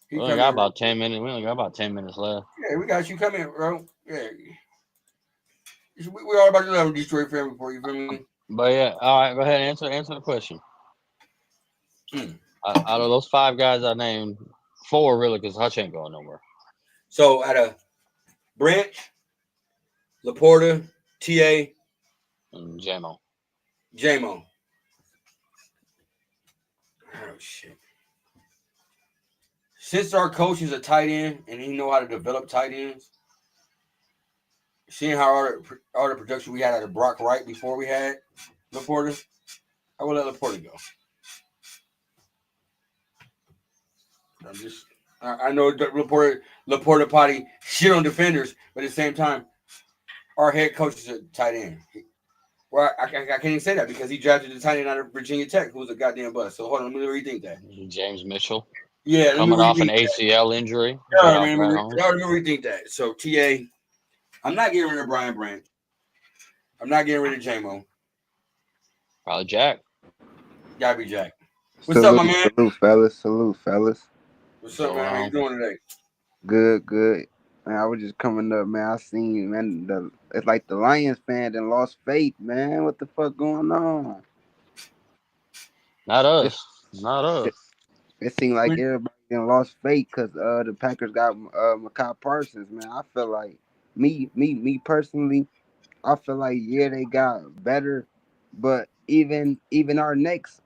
He We only come got in. about 10 minutes. We only got about 10 minutes left. Yeah, we got you. Come in, bro. Yeah. We all about to love Detroit family for you, feel me? But yeah, all right, go ahead and answer the question. Hmm. Out of those 5 guys I named, 4 really, because Hutch ain't going nowhere. So out of Branch, Laporta, TA, And JMO. JMO. Oh shit. Since our coach is a tight end and he know how to develop tight ends, seeing how all the production we had out of Brock Wright before we had Laporta, I will let Laporta go. I know that Laporta potty shit on defenders, but at the same time, our head coach is a tight end. Well, I can't even say that because he drafted the tight end out of Virginia Tech, who's a goddamn bust. So hold on, let me rethink that. James Mitchell. Yeah, let me Coming off an rethink ACL injury. that. Right I off mean, Brad let Holmes. me rethink that. So TA, I'm not getting rid of Brian Branch. I'm not getting rid of JMO. Probably Jack. Gotta be Jack. What's up, my man? Salute, fellas. What's up, man? How you doing today? Good. Man, I was just coming up, man. I seen, man, it's like the Lions fan that lost faith, man. What the fuck going on? Not It, us. Not us. it seemed like everybody done lost faith because the Packers got Micah Parsons, man. I feel like me personally, I feel like yeah they got better, but even our next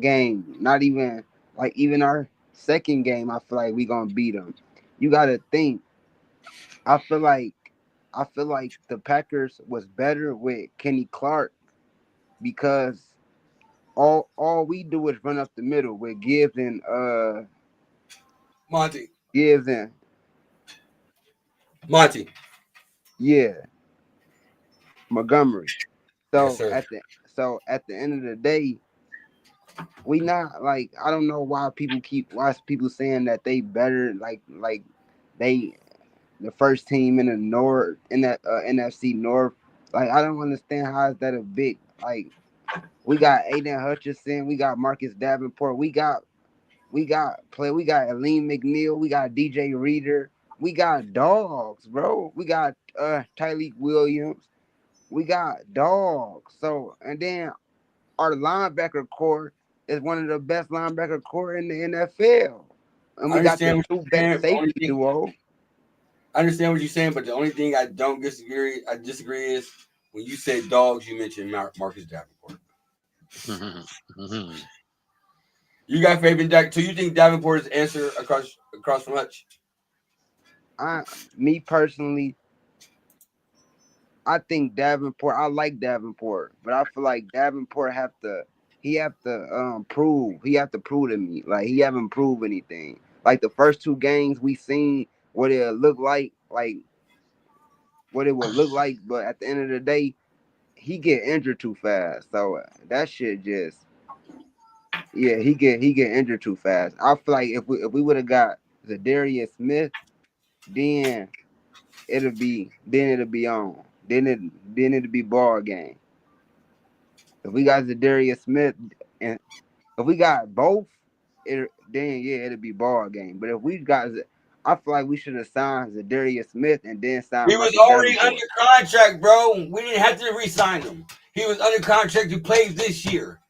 game, not even like even our second game, I feel like we gonna beat them. You gotta think. I feel like the Packers was better with Kenny Clark because all we do is run up the middle with Monty. Gibbs and Monty. yeah Montgomery. Yes, So sir. at the end of the day, We not like I don't know why people saying that they better like they the first team in the North in that NFC North. Like I don't understand how is that a big like we got Aiden Hutchinson, we got Marcus Davenport, we got Aleem McNeil, we got DJ Reader, we got dogs, bro. We got Tyleek Williams, we got dogs. So and then our linebacker core is one of the best linebacker core in the NFL. And I we got the understand what two you're best saying. The only safety thing duo. I understand what you're saying, but the only thing I disagree is when you said dogs, you mentioned Marcus Davenport. You got faith in Dak, so you think Davenport is the answer across from Hutch? I me personally, I think Davenport. I like Davenport, but I feel like Davenport have to prove he have to prove to me like he haven't proved anything. Like the first two games we seen what it look like what it would look like, but at the end of the day, he get injured too fast. So that shit just yeah, he get injured too fast. I feel like if we would have got Zadarius Smith, then it'll be on. Then it'll be ball game. If we got Zadarius Smith and if we got both, then yeah, it'll be ball game. But if we got, I feel like we should have signed Zadarius Smith and then signed He was Marcus already under Davenport. contract, bro. We didn't have to re-sign him. He was under contract to play this year.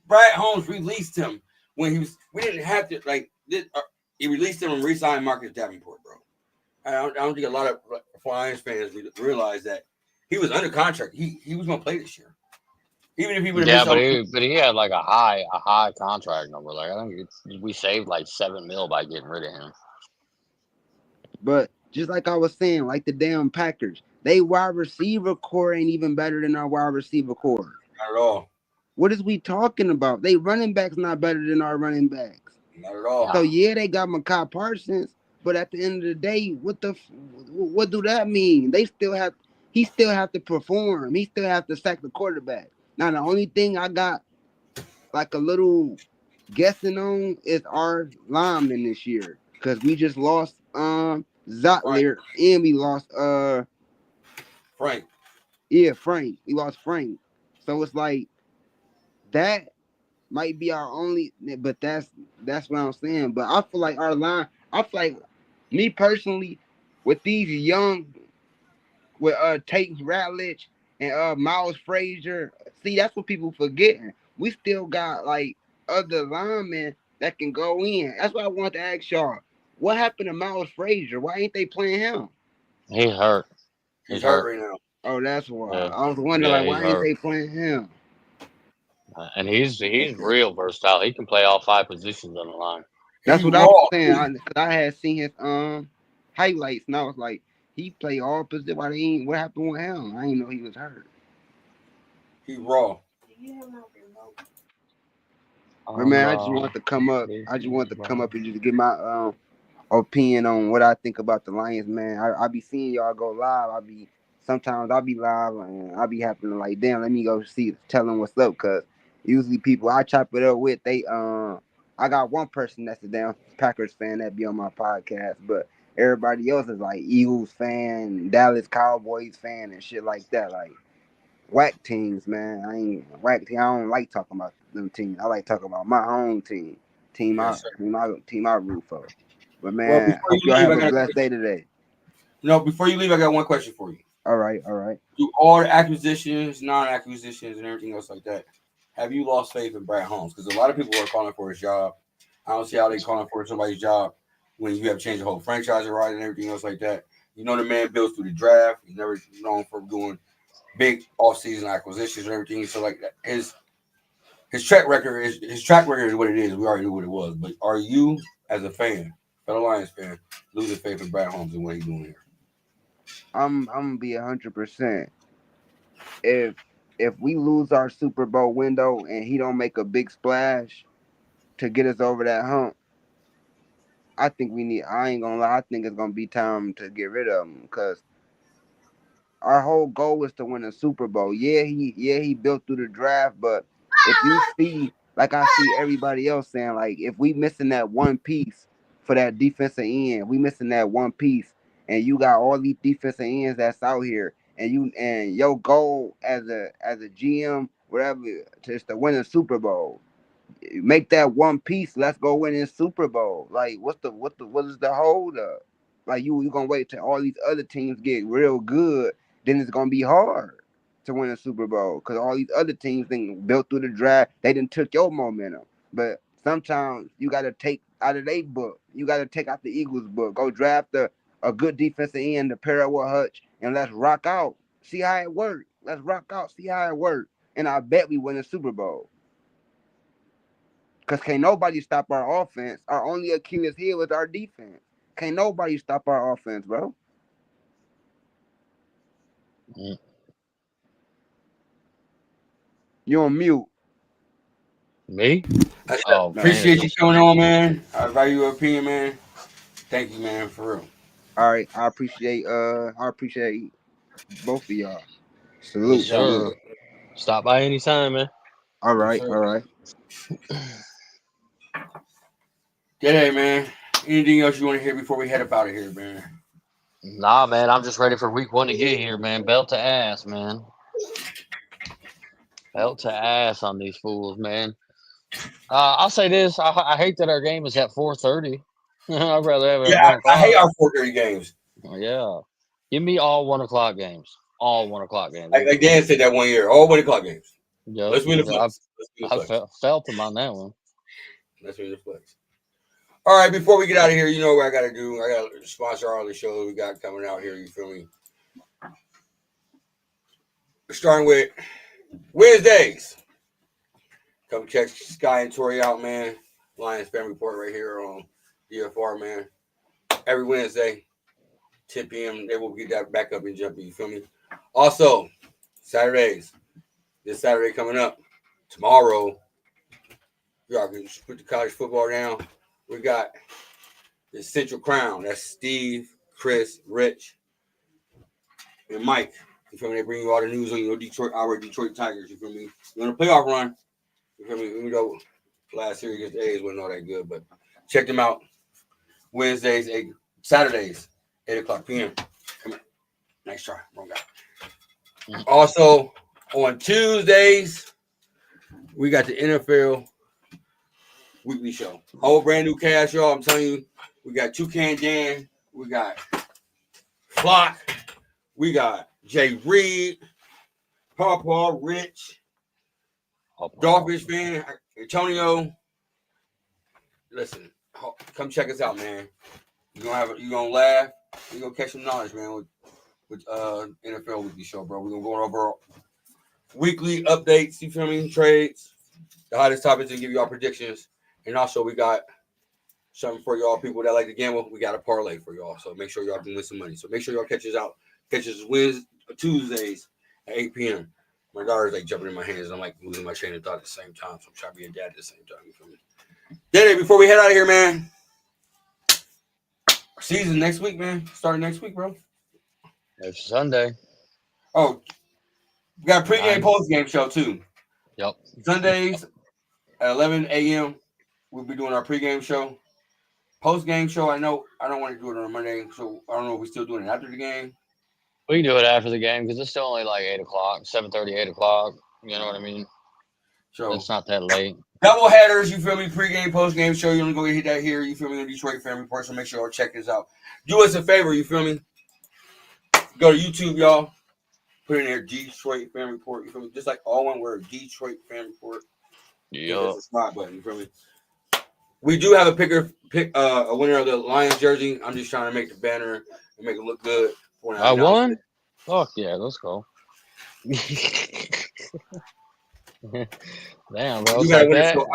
Brad Holmes released him when he was. We didn't have to he released him and re-signed Marcus Davenport, bro. I don't think a lot of Lions fans realize that he was under contract. He was going to play this year, even if he would have Yeah, missed out. but he had like a high contract number. Like I think we saved like 7 mil by getting rid of him. But just like I was saying, like the damn Packers, they wide receiver core ain't even better than our wide receiver core. Not at all. What is we talking about? They running backs not better than our running backs. Not at all. So Nah. yeah, they got Micah Parsons, but at the end of the day, what do that mean? He still have to perform. He still have to sack the quarterback. Now the only thing I got like a little guessing on is our lineman this year because we just lost Frank. Zotler and we lost Frank. Frank. We lost Frank. So it's like that might be our only, but that's what I'm saying. But I feel like our line, I feel like me personally, with these young, with Tate Ratledge and Miles Frazier, see that's what people forgetting. We still got like other linemen that can go in. That's why I want to ask y'all, what happened to Miles Frazier? Why ain't they playing him? He's hurt. He's He's hurt hurt. right now. Oh, that's why. Yeah, I was wondering yeah, like he's why ain't hurt. they playing him? And he's real versatile. He can play all 5 positions on the line. That's He what I was raw saying. too. I had seen his highlights, and I was like, he play all positions. Why they ain't? What happened with him? I didn't know he was hurt. He raw. But man, I just want to come up. I just want to come up and just get my opinion on what I think about the Lions, man. I be seeing y'all go live. Sometimes I'll be live and I'll be having to like, damn, let me go see, tell them what's up, cause usually people I chop it up with, I got one person that's a damn Packers fan that be on my podcast, but everybody else is like Eagles fan, Dallas Cowboys fan, and shit like that, like whack teams, man. I ain't whack team. I don't like talking about them teams. I like talking about my home team, Yes, sir. team I root for. But Well, man, before hope you y'all leave, have I a got a blessed question. day today. Before you leave, I got one question for you. All right, all right. Through all the acquisitions, non-acquisitions, and everything else like that, have you lost faith in Brad Holmes? Because a lot of people are calling for his job. I don't see how they calling for somebody's job when you have changed the whole franchise around and everything else like that. You know the man builds through the draft. He's never known for doing big off-season acquisitions and everything. So like that, his track record is what it is. We already knew what it was. But are you, as a fan, fellow Lions fan, losing faith in Brad Holmes and what he's doing here? I'm gonna be 100%. If we lose our Super Bowl window and he don't make a big splash to get us over that hump, I think we need. I ain't gonna lie. I think it's gonna be time to get rid of him because our whole goal is to win a Super Bowl. Yeah, he built through the draft, but if you see like I see everybody else saying, like if we missing that one piece for that defensive end, we missing that one piece, and you got all these defensive ends that's out here, and your goal as a GM, whatever, is to win a Super Bowl. Make that one piece. Let's go win in Super Bowl. Like, what is the hold up? Like, you gonna wait till all these other teams get real good, then it's gonna be hard to win a Super Bowl because all these other teams think built through the draft. They didn't took your momentum, but sometimes you gotta take out of their book. You gotta take out the Eagles' book. Go draft a good defensive end to pair up with Hutch, and let's rock out. See how it works. Let's rock out. See how it works, and I bet we win a Super Bowl. Because can't nobody stop our offense. Our only Achilles heel is our defense. Can't nobody stop our offense, bro. Mm. You on mute. Me? I Oh, appreciate man. you coming on, man. I value your opinion, man. Thank you, man, for real. All right. I appreciate both of y'all. Yes, Salute, salute. sir. Stop by anytime, man. All Yes, right, sir. all right. DaeDae, man. Anything else you want to hear before we head up out of here, man? Nah, man, I'm just ready for week 1 to get here, man. Belt to ass, man. Belt to ass on these fools, man. I'll say this: I hate that our game is at 4:30. I'd rather have it Yeah, at 1 I hate o'clock. our 4:30 games. Yeah, give me all 1 o'clock games. All 1 o'clock games. Give it Like to me. Dan said that one year, all 1 o'clock games. Yep, Let's win the I've flex. Let's win the I flex. felt him on that one. Let's win the flex. All right, before we get out of here, you know what I got to do. I got to sponsor all the shows we got coming out here. You feel me? Starting with Wednesdays. Come check Sky and Tori out, man. Lions Family Report right here on DFR, man. Every Wednesday, 10 p.m. They will get that back up and jumping. You feel me? Also, Saturdays. This Saturday coming up. Tomorrow, y'all can put the college football down. We got the Central Crown. That's Steve, Chris, Rich, and Mike. You feel me? They bring you all the news on your Detroit Tigers. You feel me? You want a playoff run? You feel me? Even though last series against the A's wasn't all that good, but check them out. Wednesdays, Saturdays, 8:00 p.m. Come here. Nice try. Wrong guy. Also, on Tuesdays, we got the NFL weekly show. Whole brand new cast, y'all. I'm telling you, we got Toucan Dan, we got Flock, we got Jay Reed, Pawpaw, Rich, Dolphins fan, Antonio. Listen, come check us out, man. You gonna laugh. You gonna catch some knowledge, man, with NFL weekly show, bro. We're gonna go over weekly updates. You feel me? Trades, the hottest topics, and give you all predictions. And also, we got something for y'all people that like to gamble. We got a parlay for y'all, so make sure y'all can win some money. So make sure y'all catch us out. Catch us Tuesdays at 8 p.m. My daughter's like jumping in my hands, and I'm like losing my train of thought at the same time. So I'm trying to be a dad at the same time. You feel me? DaeDae, before we head out of here, man. Season next week, man. Starting next week, bro. It's Sunday. Oh, we got a pregame, Nine. postgame show too. Yep. Sundays at 11 a.m. We'll be doing our pregame show. Postgame show, I know I don't want to do it on a Monday, so I don't know if we're still doing it after the game. We can do it after the game because it's still only like 8 o'clock, 7:30, 8 o'clock. You know what I mean? So It's not that late. double headers, you feel me? Pregame, postgame show. You're gonna go hit that here, you feel me, on Detroit Family Report. So make sure y'all check this out. Do us a favor, you feel me? Go to YouTube, y'all. Put in there Detroit Family Report, you feel me? Just like all one word, Detroit Family Report. Yep. There's a spot button, you feel me? We do have a winner of the Lions jersey. I'm just trying to make the banner and make it look good. When I announce won? it. Fuck yeah, let's go. Damn, bro. You It's gotta like win it, that. so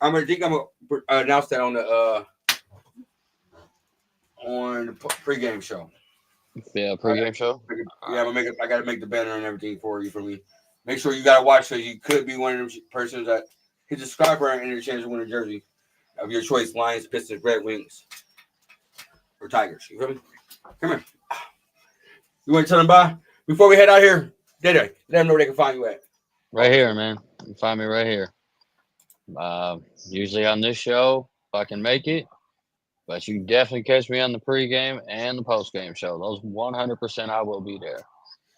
I'm gonna announce that on the pregame show. Yeah, pregame show. Yeah, I gotta make the banner and everything for you. For me, make sure you gotta watch because you could be one of them persons that hit the subscribe button and interchange to win a jersey of your choice: Lions, Pistons, Red Wings, or Tigers. You feel me? Come here. You want to tell them bye before we head out here? DaeDae, let them know where they can find you at. Right here, man. You can find me right here. Usually on this show, if I can make it. But you can definitely catch me on the pregame and the postgame show. Those 100% I will be there.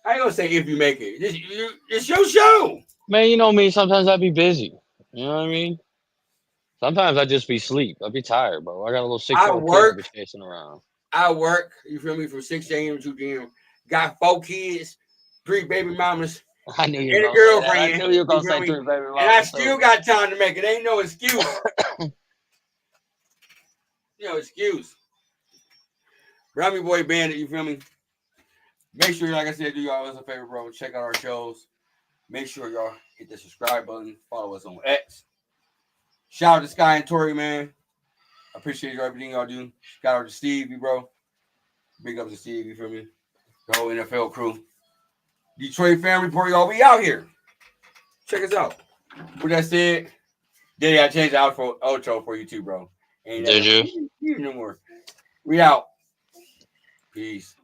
I ain't gonna say if you make it. It's your show. Man, you know me. Sometimes I'd be busy. You know what I mean? Sometimes I'd just be asleep. I'd be tired, bro. I got a little 6-year-old kid I be chasing around. I work, you feel me, from 6 a.m. to 2 p.m. Got 4 kids, 3 baby mamas, I knew you and were a going to say that. girlfriend. I knew you were going to feel say me? 3 baby mamas. And I still got time to make it. Ain't no excuse. No excuse. Rummy Boy Bandit, you feel me? Make sure, like I said, do y'all a favor, bro. Check out our shows. Make sure y'all hit the subscribe button. Follow us on X. Shout out to Sky and Tori, man. I appreciate everything y'all do. Shout out to Stevie, bro. Big up to Steve, you feel me? The whole NFL crew. Detroit Fan Report, y'all. We out here. Check us out. With that said, DaeDae, I changed the outro for you too, bro. Did you? No more. We out. Peace.